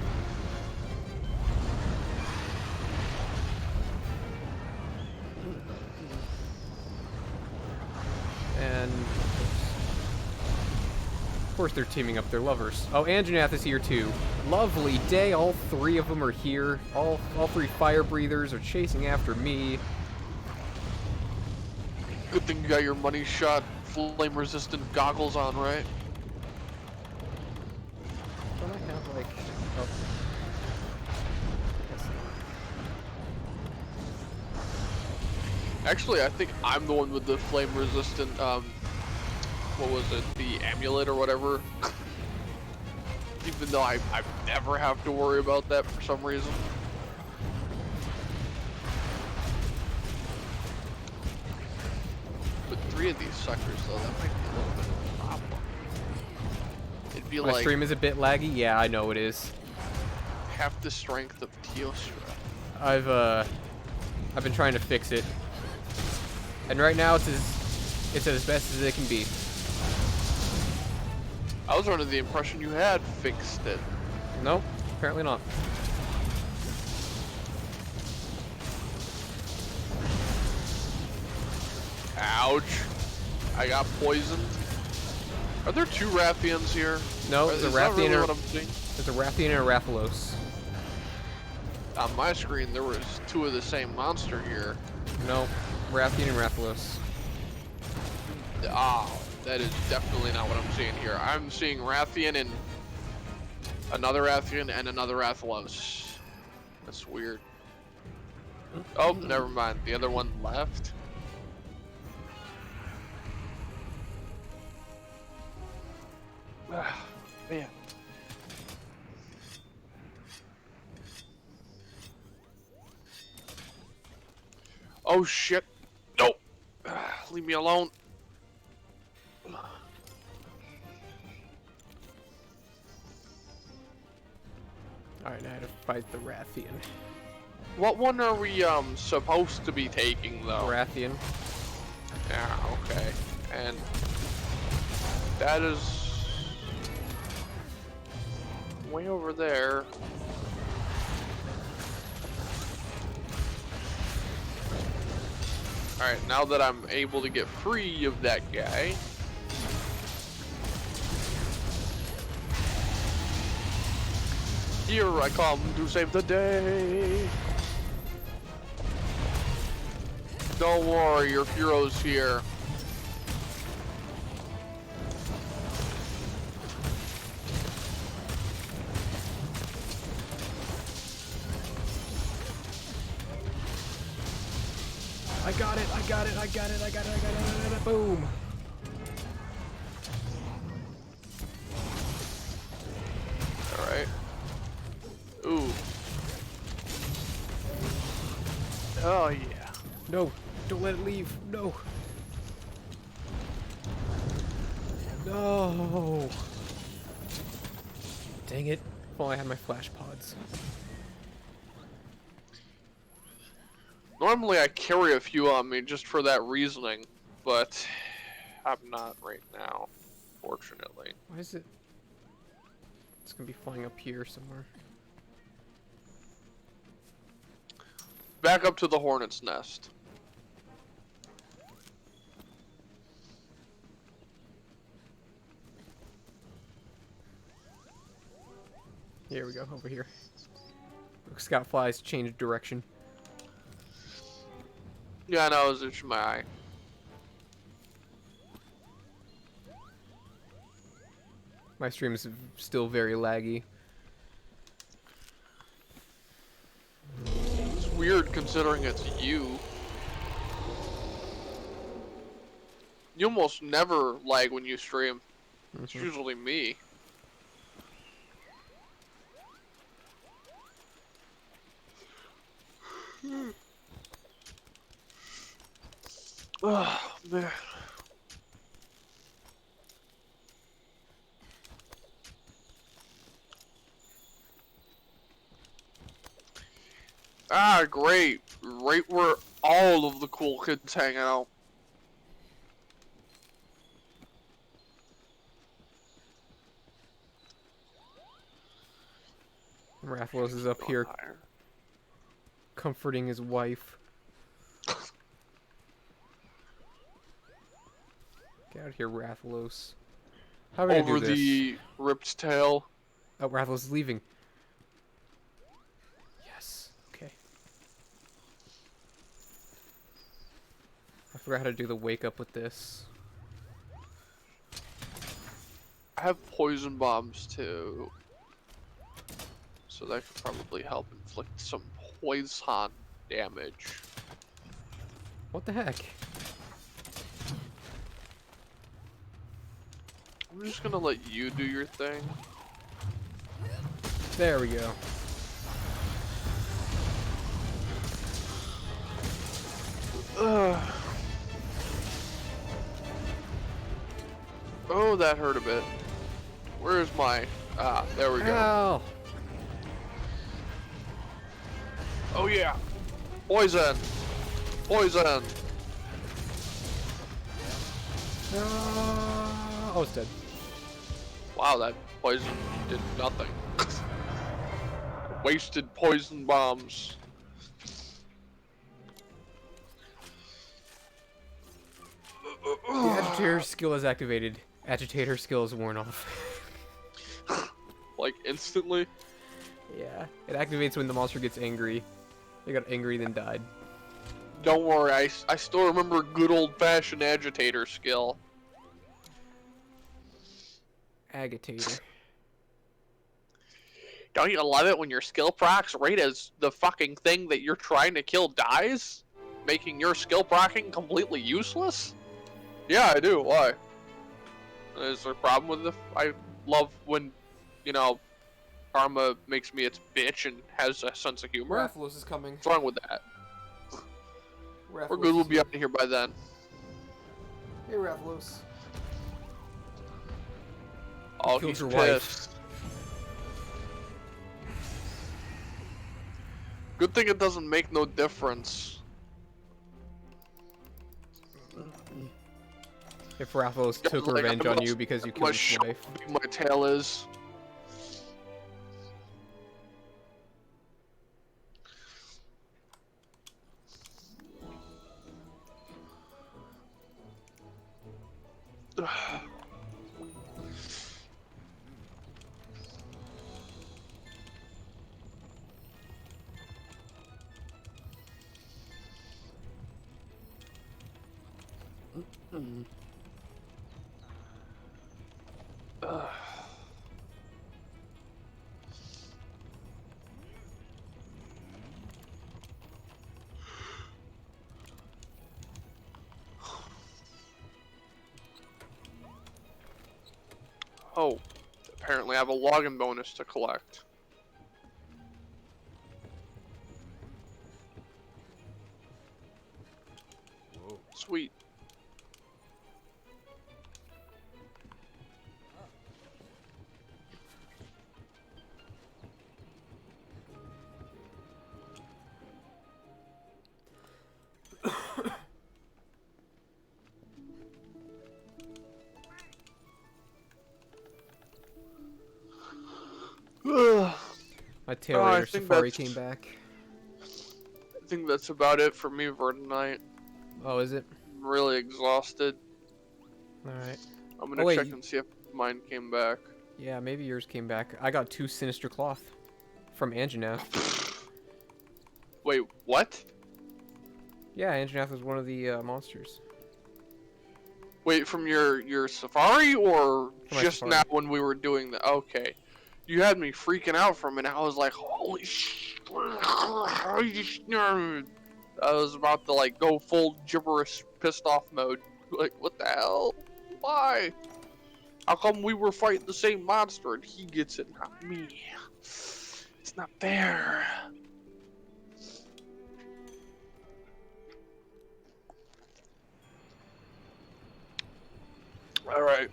And of course they're teaming up their lovers. Oh, Anjanath is here too. Lovely day. All three of them are here. All three fire breathers are chasing after me. Good thing you got your money shot flame-resistant goggles on, right? Don't I have like? Oh. Guess not. Actually, I think I'm the one with the flame-resistant, what was it, the amulet or whatever. Even though I never have to worry about that for some reason. With 3 of these suckers, though, that might be a little bit of a problem. It'd be My like stream is a bit laggy. Yeah, I know it is. half the strength of Teostra. I've been trying to fix it, and right now it's as best as it can be. I was under the impression you had fixed it. Nope, apparently not. Ouch. I got poisoned. Are there 2 Rathians here? No, there's a Is that really Rathian. what I'm seeing? There's a Rathian and a Rathalos. On my screen, there was 2 of the same monster here. No, Rathian and Rathalos. Ah, that is definitely not what I'm seeing here. I'm seeing Rathian and another Rathian and another Rathalos. That's weird. Oh, never mind. The other one left. Ah, man. Oh shit. Nope. Leave me alone. Alright, now I have to fight the Rathian. What one are we supposed to be taking though? Rathian. Yeah, okay. And that is way over there. Alright, now that I'm able to get free of that guy. Here I come to save the day. Don't worry, your hero's here. I got it, I got it, I got it, I got it, I got it, I got it, boom! Alright. Ooh. Oh yeah. No, don't let it leave, no! No! Dang it. If only I had my flash pods. Normally I carry a few on me just for that reasoning, but I'm not right now, fortunately. Why is it? It's gonna be flying up here somewhere. Back up to the hornet's nest. Here we go, over here. Scout flies change direction. Yeah, I know, I was itching my eye. My stream is still very laggy. It's weird considering it's you. You almost never lag when you stream. It's usually me. Oh, man. Ah, great. Right where all of the cool kids hang out. Rathalos is up here comforting his wife. Get out of here, Rathalos. How are we gonna Over do this? the ripped tail. Oh, Rathalos is leaving. Yes. Okay. I forgot how to do the wake up with this. I have poison bombs too. So that could probably help inflict some poison damage. What the heck? I'm just gonna let you do your thing. There we go. Ugh. Oh, that hurt a bit. Where's my... Ah, there we go. Ow! Oh yeah! Poison! Poison! Oh, it's dead. Wow, that poison did nothing. Wasted poison bombs. The agitator skill is activated. Agitator skill is worn off. Like, instantly? Yeah. It activates when the monster gets angry. They got angry, then died. Don't worry, I still remember good old-fashioned agitator skill. Agitator. Don't you love it when your skill procs right as the fucking thing that you're trying to kill dies? Making your skill procking completely useless? Yeah, I do. Why? Is there a problem with it? I love when, you know, Karma makes me its bitch and has a sense of humor. Rathalos is coming. What's wrong with that? We're good, we'll be out of here by then. Hey, Rathalos. Oh, Killed he's your pissed. Good thing it doesn't make no difference. If Rathos took Like, revenge on you because you killed his wife. My tail is. Oh, apparently I have a login bonus to collect. Whoa. Sweet. My tail I raider think safari that's- came back. I think that's about it for me for tonight. Oh, is it? I'm really exhausted. Alright. I'm gonna Oh, wait, check you- and see if mine came back. Yeah, maybe yours came back. I got 2 Sinister Cloth from Anjanath. Wait, what? Yeah, Anjanath was one of the monsters. Wait, from your safari or From my just safari. now when we were doing the? Okay, you had me freaking out for a minute. I was like, holy sh! I was about to like go full gibberish, pissed off mode. Like, what the hell? Why? How come we were fighting the same monster and he gets it, not me? It's not fair. All right.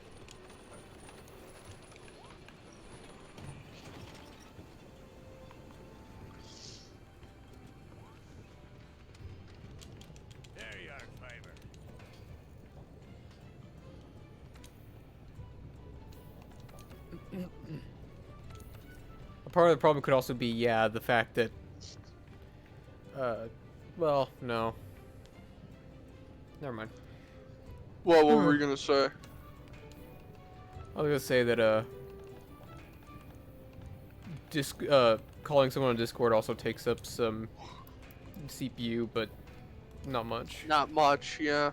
There you are, Fiber. A part of the problem could also be, yeah, the fact that, well, no. Never mind. What were we gonna say? I was gonna say that, calling someone on Discord also takes up some CPU, but not much. Not much, yeah.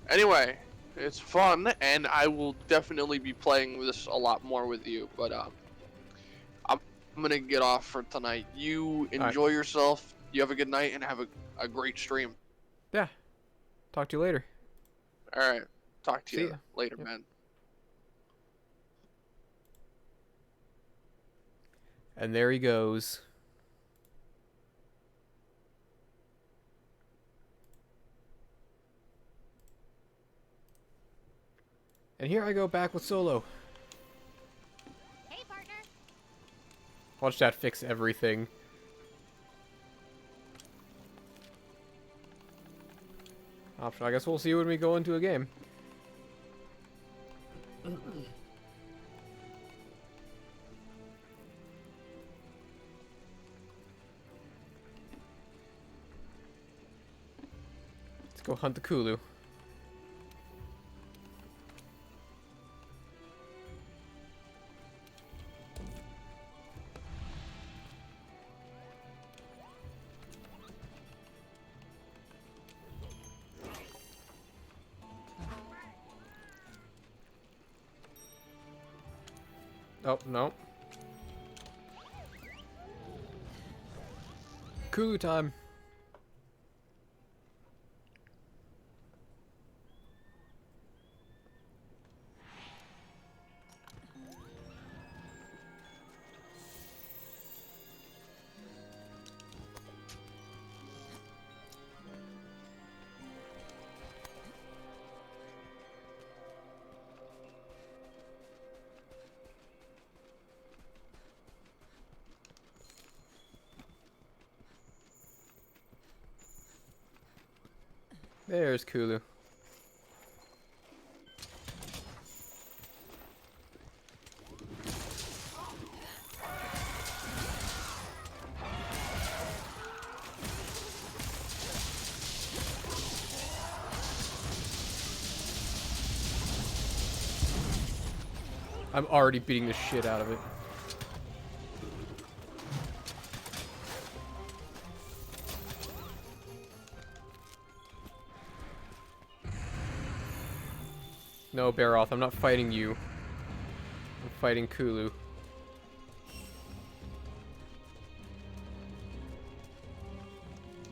Anyway, it's fun, and I will definitely be playing this a lot more with you. But I'm gonna get off for tonight. You enjoy yourself. You have a good night, and have a great stream. Yeah. Talk to you later. All right. Talk to See you ya. later, Yep. man. And there he goes. And here I go back with Solo. Hey, partner. Watch that fix everything. Option. I guess we'll see when we go into a game. Let's go hunt the Kulu. Oh, no. Kulu time. There's Kulu. I'm already beating the shit out of it. No, Baroth, I'm not fighting you. I'm fighting Kulu.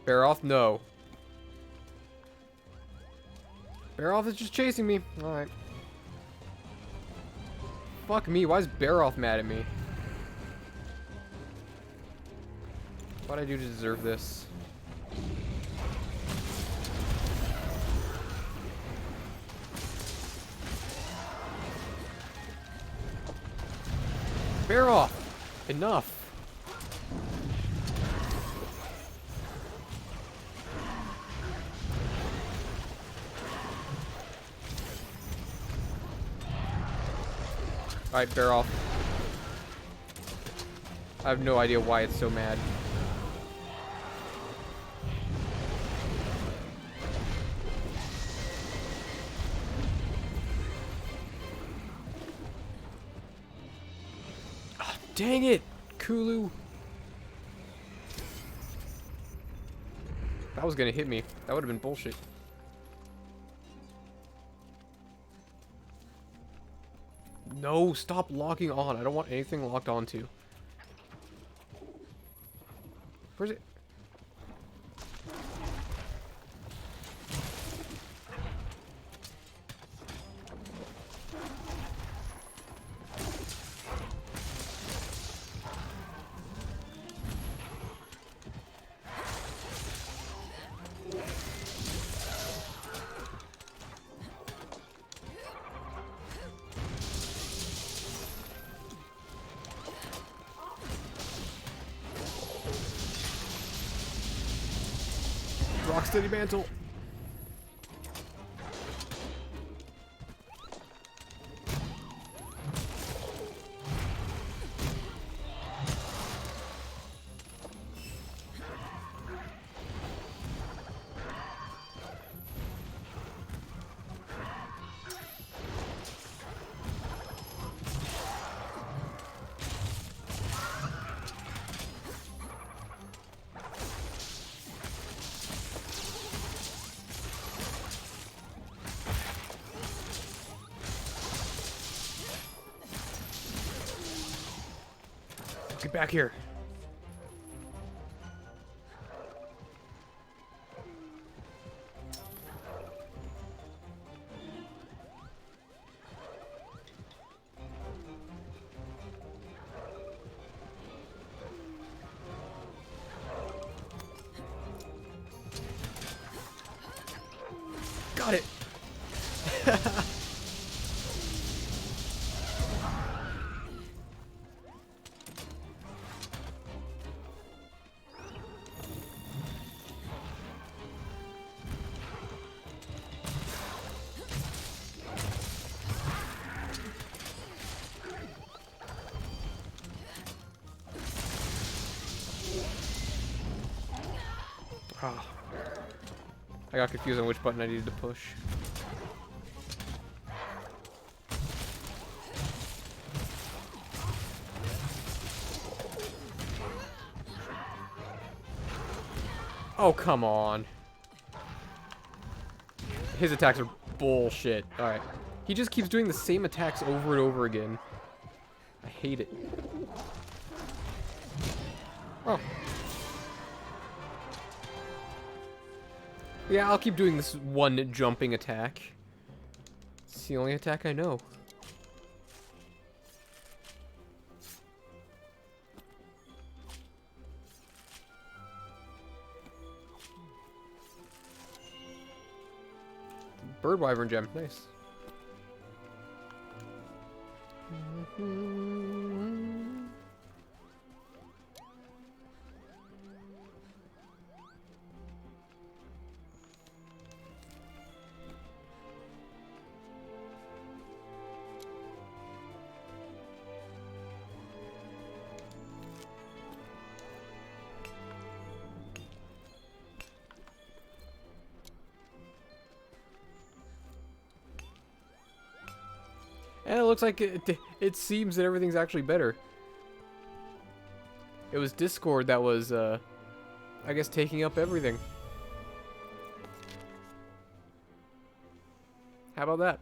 Baroth, no. Baroth is just chasing me. Alright. Fuck me, why is Baroth mad at me? What'd I do to deserve this? Baroth! Enough! Alright, bear off. I have no idea why it's so mad. Ah, dang it! Kulu! That was gonna hit me. That would have been bullshit. No, stop locking on. I don't want anything locked onto. Where's it? Rocksteady mantle. Get back here. Got it. Ah. I got confused on which button I needed to push. Oh, come on. His attacks are bullshit. Alright. He just keeps doing the same attacks over and over again. I hate it. Oh. Yeah, I'll keep doing this one jumping attack. It's the only attack I know. Bird Wyvern gem, nice. And it looks like it seems that everything's actually better. It was Discord that was, I guess, taking up everything. How about that?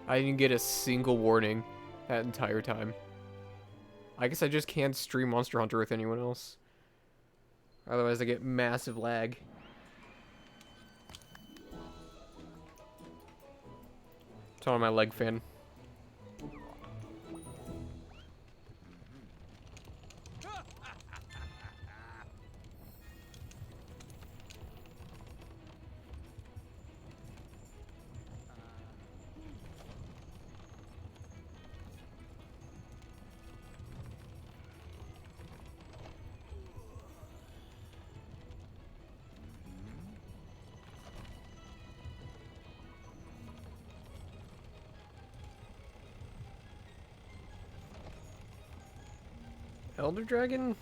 I didn't get a single warning that entire time. I guess I just can't stream Monster Hunter with anyone else. Otherwise I get massive lag. Turn on my leg fan. Elder Dragon?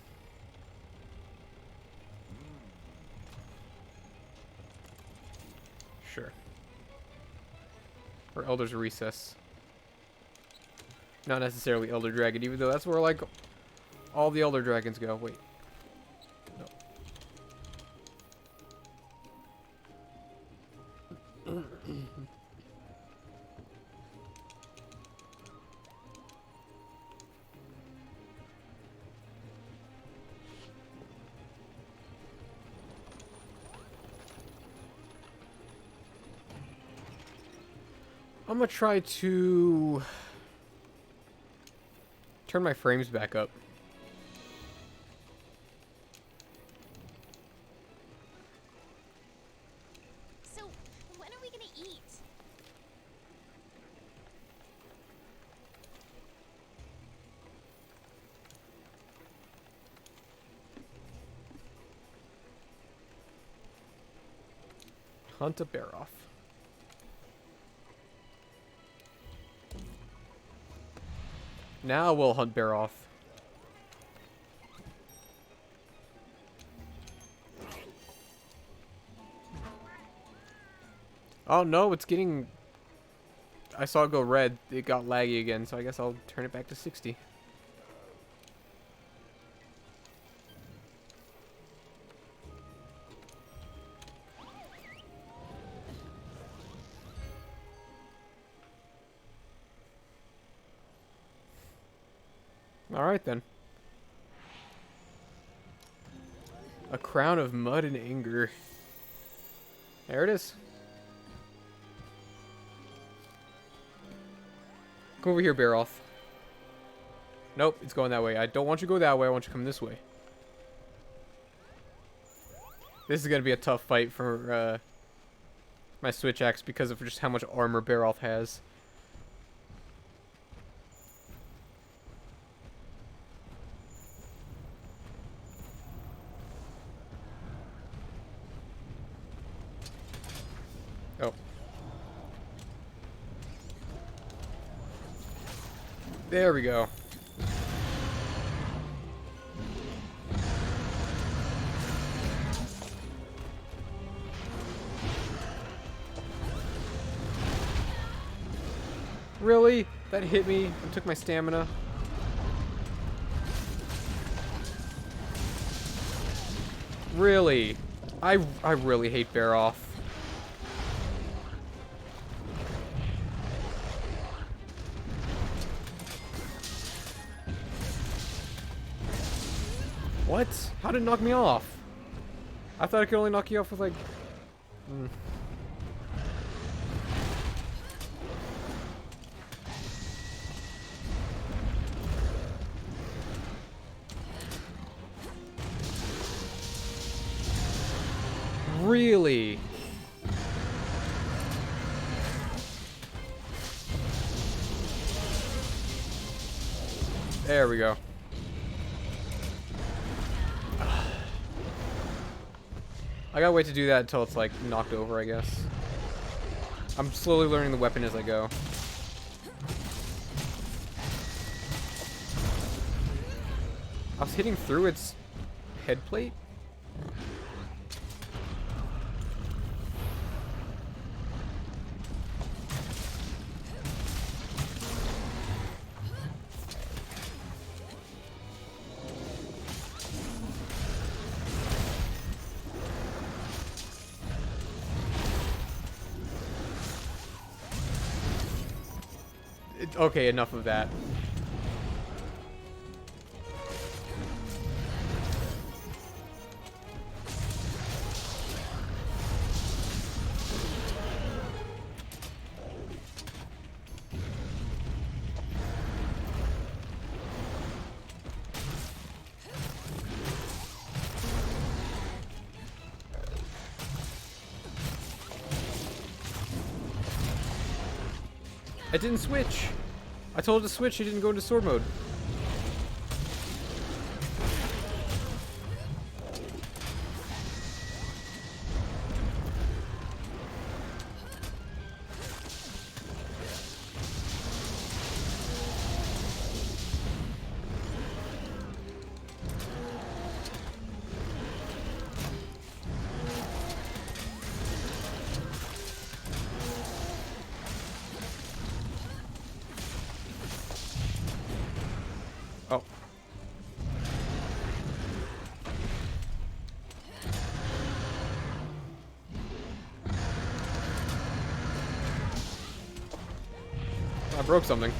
Sure. Or Elder's Recess. Not necessarily Elder Dragon, even though that's where, like, all the Elder Dragons go. Wait. No. I'm gonna try to turn my frames back up. So, when are we gonna eat? Hunt a bear off. Now we'll hunt bear off. Oh no, it's getting... I saw it go red. It got laggy again, so I guess I'll turn it back to 60. Alright then. A crown of mud and anger. There it is. Come over here, Baroth. Nope, it's going that way. I don't want you to go that way. I want you to come this way. This is going to be a tough fight for my Switch Axe because of just how much armor Baroth has. Oh. There we go. Really? That hit me and took my stamina. Really? I really hate Baroth. What? How did it knock me off? I thought I could only knock you off with like... Really? There we go. I gotta wait to do that until it's like knocked over, I guess. I'm slowly learning the weapon as I go. I was hitting through its head plate? Okay, enough of that. I didn't switch. I told it to switch, it didn't go into sword mode. Oh. I broke something.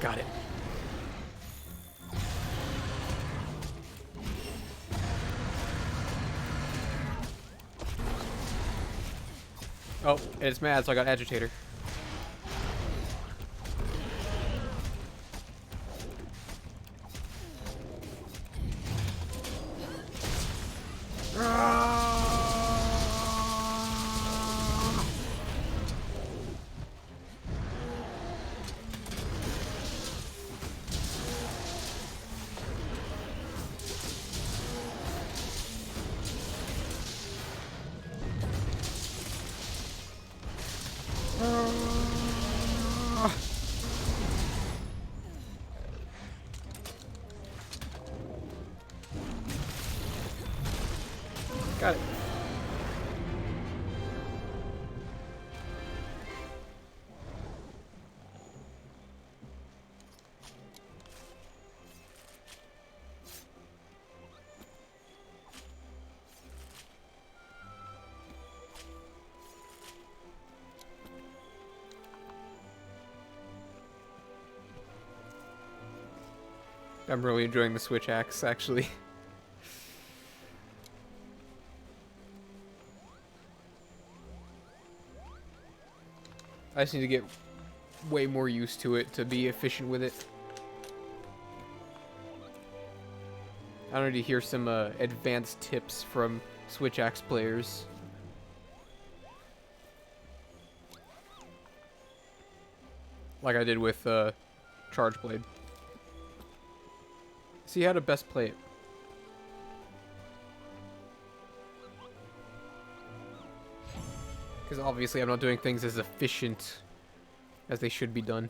Got it. Oh, and it's mad, so I got agitator. Got it. I'm really enjoying the switch axe, actually. I just need to get way more used to it to be efficient with it. I need to hear some advanced tips from Switch Axe players. Like I did with Charge Blade. See how to best play it. Because obviously I'm not doing things as efficient as they should be done.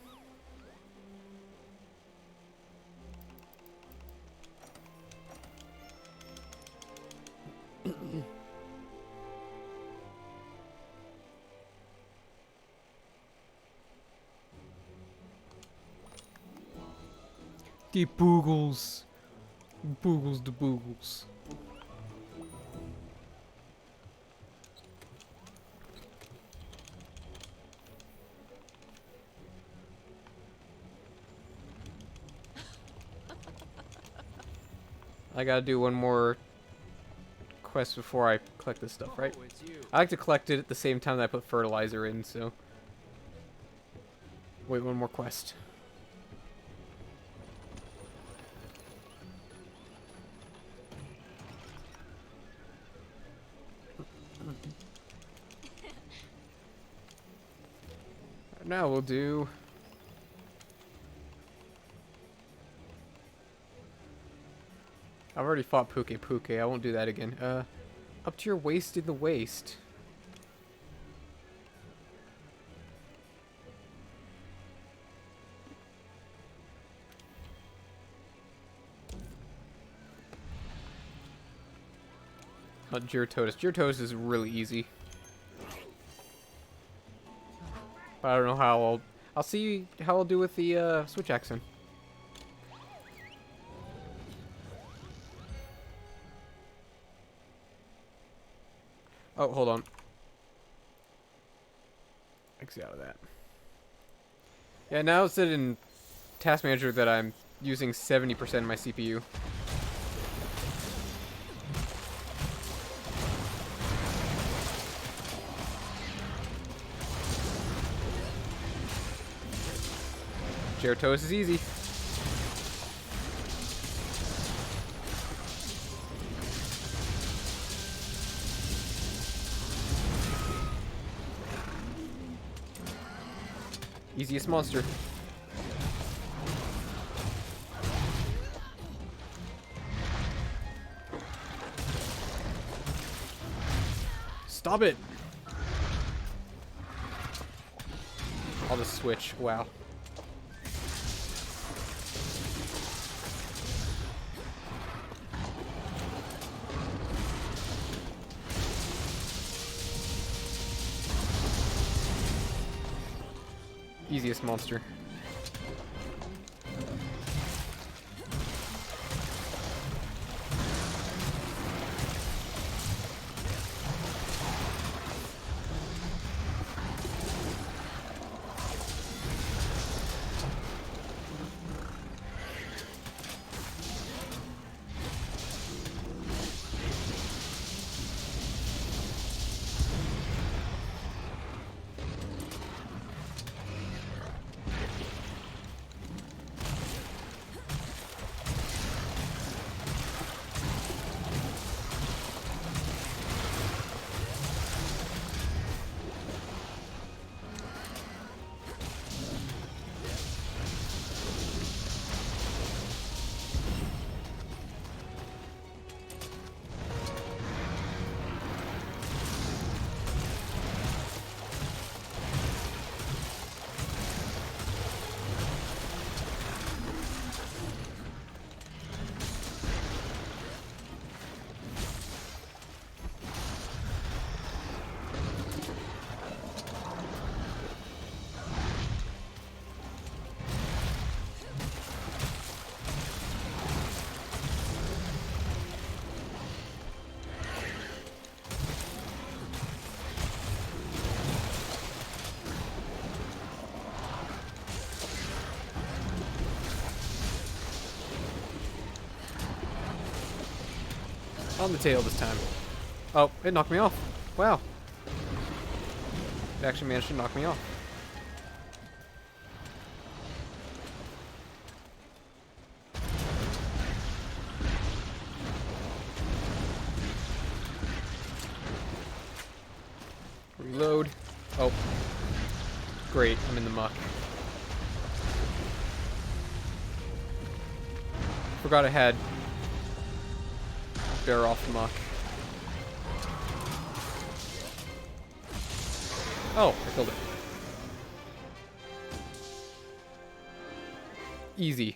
The boogles. Boogles the boogles. I gotta do one more quest before I collect this stuff, right? Oh, it's you. I like to collect it at the same time that I put fertilizer in, so... Wait, one more quest. Now we'll do... I've already fought Puke Puke. I won't do that again. Up to your waist in the waist. Gyarados. Gyarados is really easy. I don't know how I'll see how I'll do with the Switch Accent. Oh, hold on. Exit out of that. Yeah, now it's said in Task Manager that I'm using 70% of my CPU. Gyarados is easy. Easiest monster. Stop it! I'll just switch. Wow. Easiest monster. On the tail this time. Oh, it knocked me off. Wow. It actually managed to knock me off. Reload. Oh. Great, I'm in the muck. Forgot I had bear off the muck. Oh, I killed it. Easy.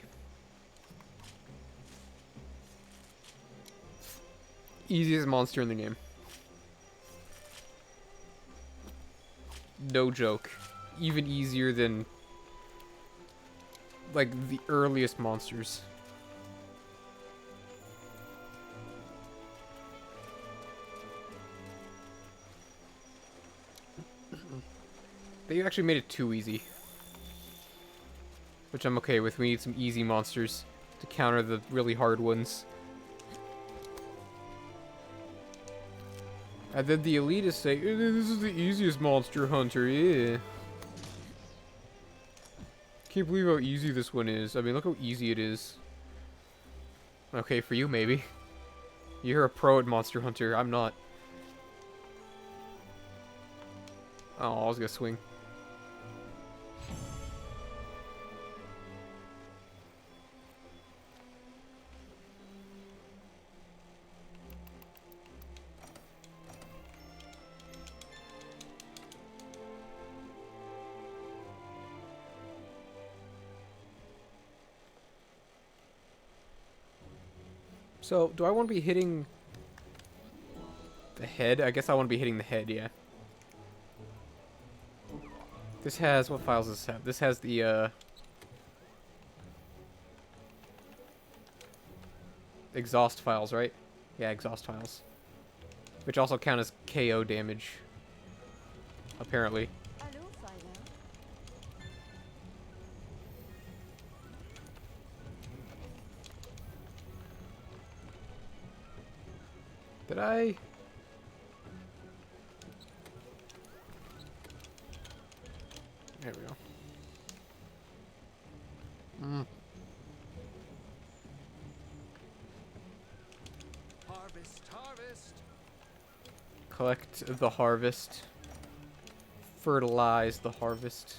Easiest monster in the game. No joke. Even easier than like the earliest monsters. They actually made it too easy. Which I'm okay with. We need some easy monsters to counter the really hard ones. And then the elitists say, "Eh, this is the easiest Monster Hunter, yeah." Can't believe how easy this one is. I mean, look how easy it is. Okay, for you, maybe. You're a pro at Monster Hunter. I'm not. Oh, I was gonna swing. So, do I want to be hitting the head? I guess I want to be hitting the head, yeah. This has, what files does this have? This has the, exhaust files, right? Yeah, exhaust files. Which also count as KO damage. Apparently. Hello, Philo. Did I? There we go. Harvest, harvest. Collect the harvest. Fertilize the harvest.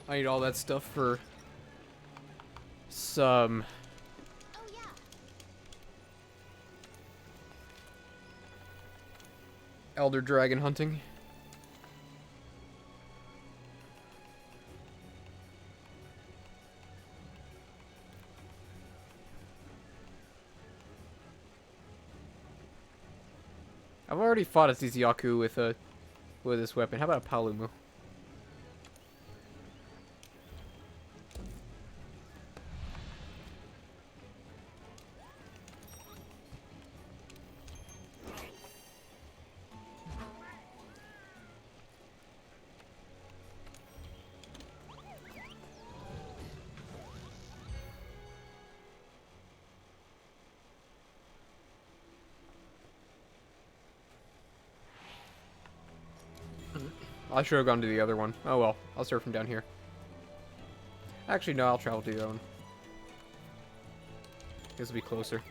I need all that stuff for some Oh yeah. elder dragon hunting. I've already fought a Ziziaku with this weapon. How about a Palumu? I should have gone to the other one. Oh well, I'll start from down here. Actually, no, I'll travel to the other one. This will be closer.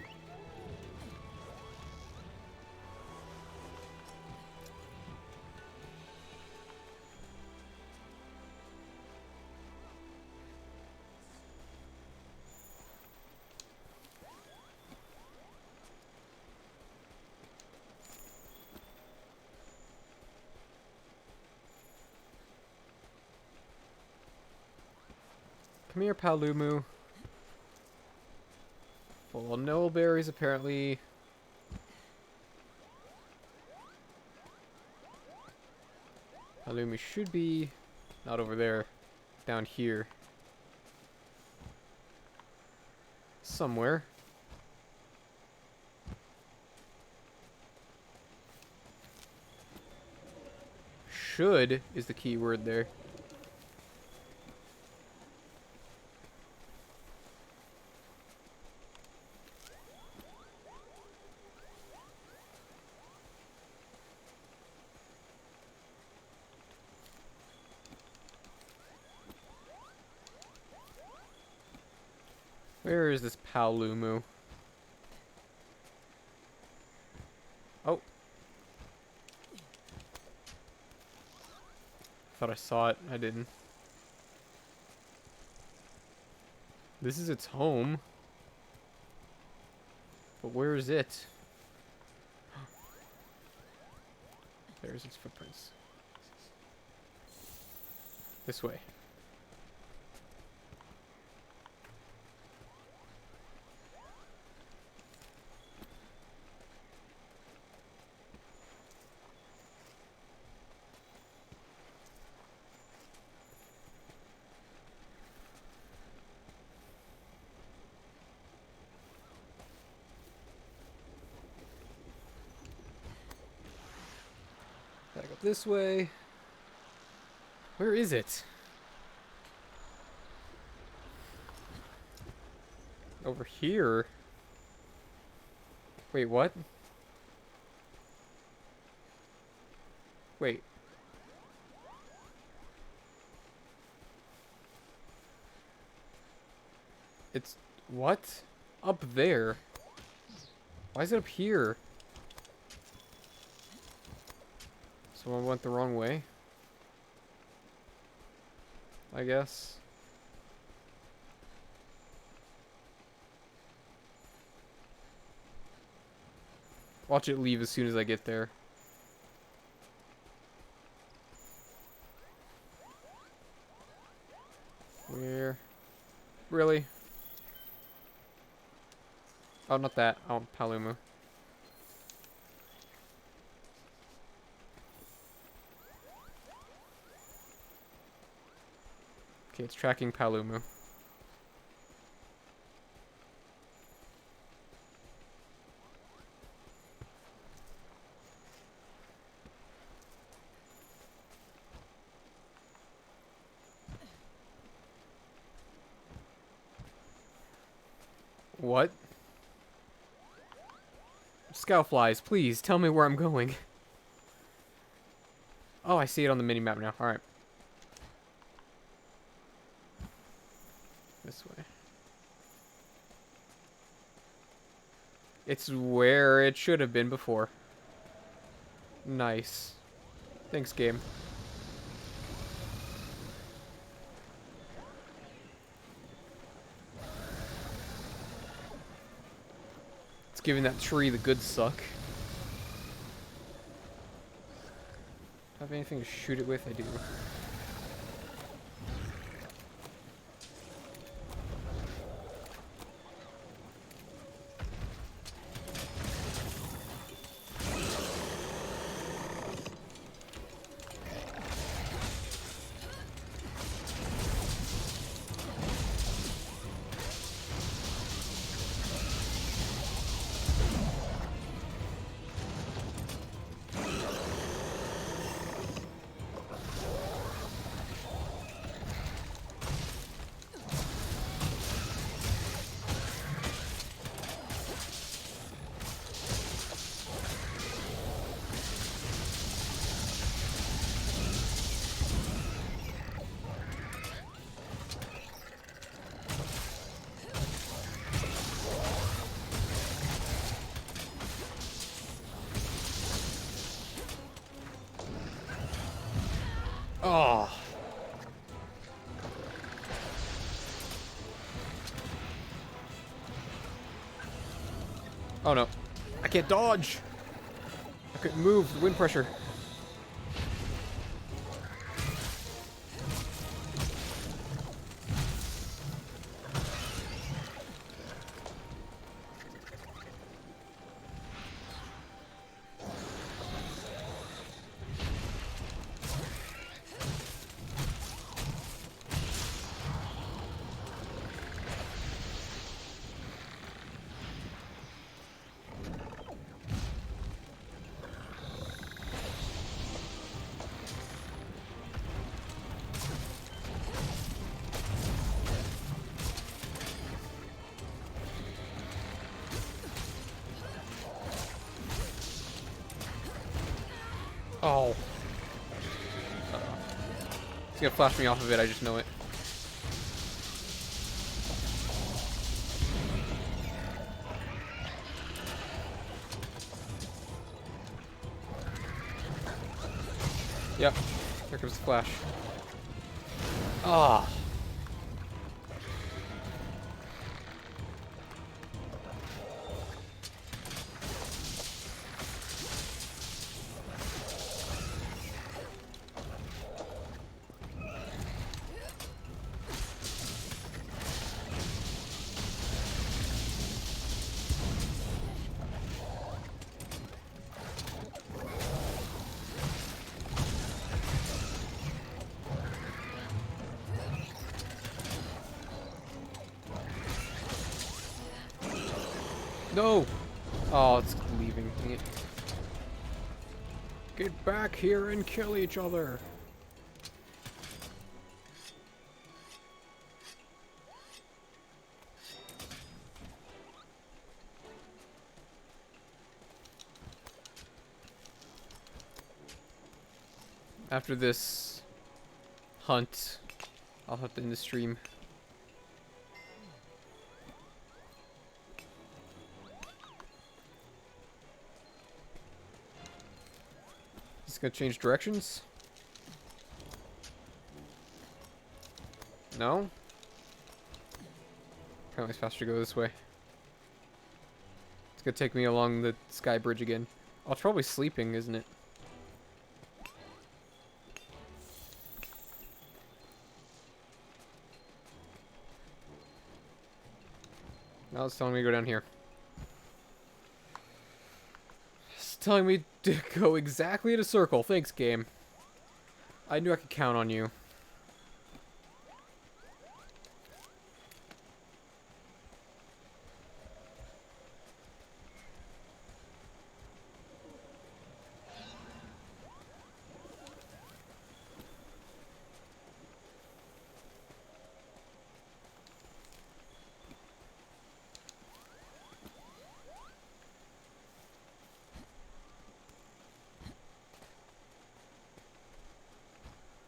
Come here, Palumu. Full of no berries, apparently. Palumu should be not over there, down here. Somewhere. Should is the key word there. Where is this Palumu? Oh. Thought I saw it. I didn't. This is its home. But where is it? There's its footprints. This way. Gotta go this way. Where is it? Over here? Wait, what? Wait. It's... what? Up there? Why is it up here? Someone went the wrong way? I guess. Watch it leave as soon as I get there. Where? Really? Oh, not that. Oh, Palumu. Okay, it's tracking Palumu. What? Scoutflies, please tell me where I'm going. Oh, I see it on the mini-map now. Alright. This way. It's where it should have been before. Nice. Thanks, game. It's giving that tree the good suck. Have anything to shoot it with? I do. Oh. Oh no. I can't dodge. I couldn't move. The wind pressure. Oh. It's gonna flash me off of it, I just know it. Yep. Here comes the flash. Ah. No! Oh, it's leaving. Dang it. Get back here and kill each other. After this hunt, I'll have to end the stream. Just gonna change directions? No? Apparently it's faster to go this way. It's gonna take me along the sky bridge again. Oh, it's probably sleeping, isn't it? Oh, it's telling me to go down here. It's telling me to go exactly in a circle. Thanks, game. I knew I could count on you.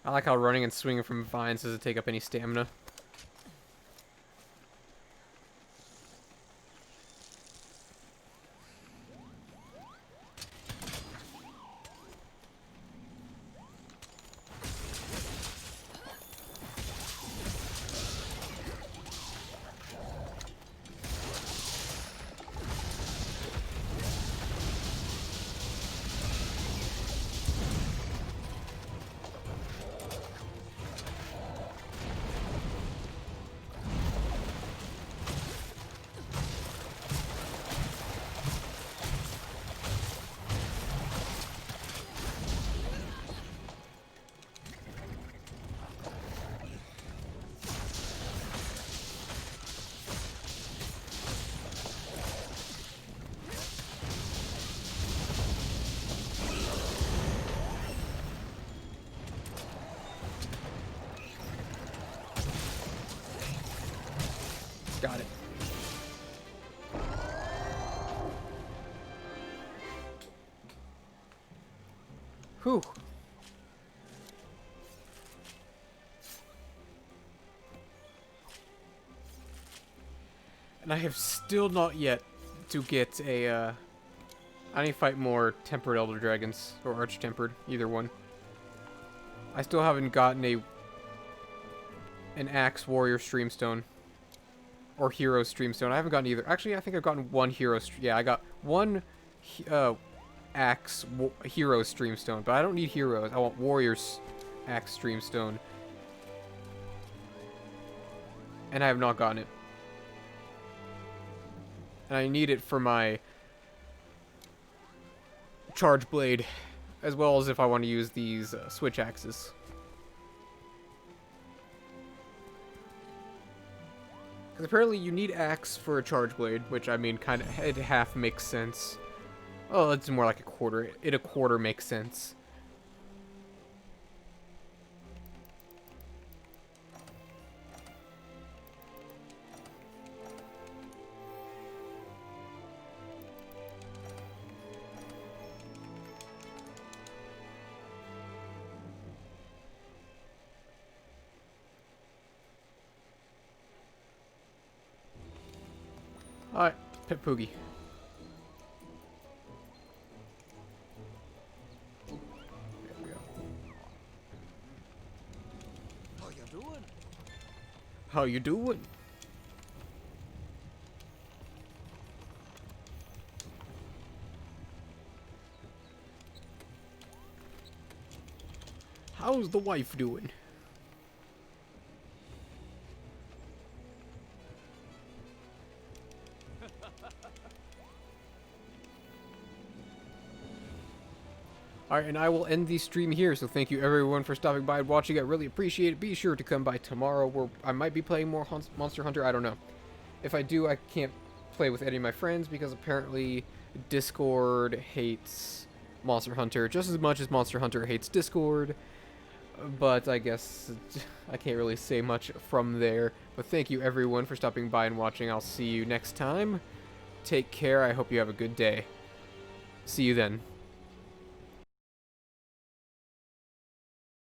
I like how running and swinging from vines doesn't take up any stamina. Got it. Whew. And I have still not yet to get a, I need to fight more Tempered Elder Dragons, or Arch-Tempered, either one. I still haven't gotten an Axe Warrior Streamstone. Or Hero Streamstone. I haven't gotten either. Actually, I think I've gotten one Hero... Yeah, I got one Axe Hero Streamstone. But I don't need Heroes. I want Warriors Axe Streamstone. And I have not gotten it. And I need it for my Charge Blade. As well as if I want to use these Switch Axes. Because apparently you need axe for a Charge Blade, which I mean, kind of, it half makes sense. Oh, it's more like a quarter. A quarter makes sense. Alright, Pit Poogie. There we go. How you doing? How you doing? How's the wife doing? Alright, and I will end the stream here, so thank you everyone for stopping by and watching. I really appreciate it. Be sure to come by tomorrow, where I might be playing more Monster Hunter, I don't know. If I do, I can't play with any of my friends, because apparently Discord hates Monster Hunter just as much as Monster Hunter hates Discord. But I guess I can't really say much from there. But thank you everyone for stopping by and watching. I'll see you next time. Take care. I hope you have a good day. See you then.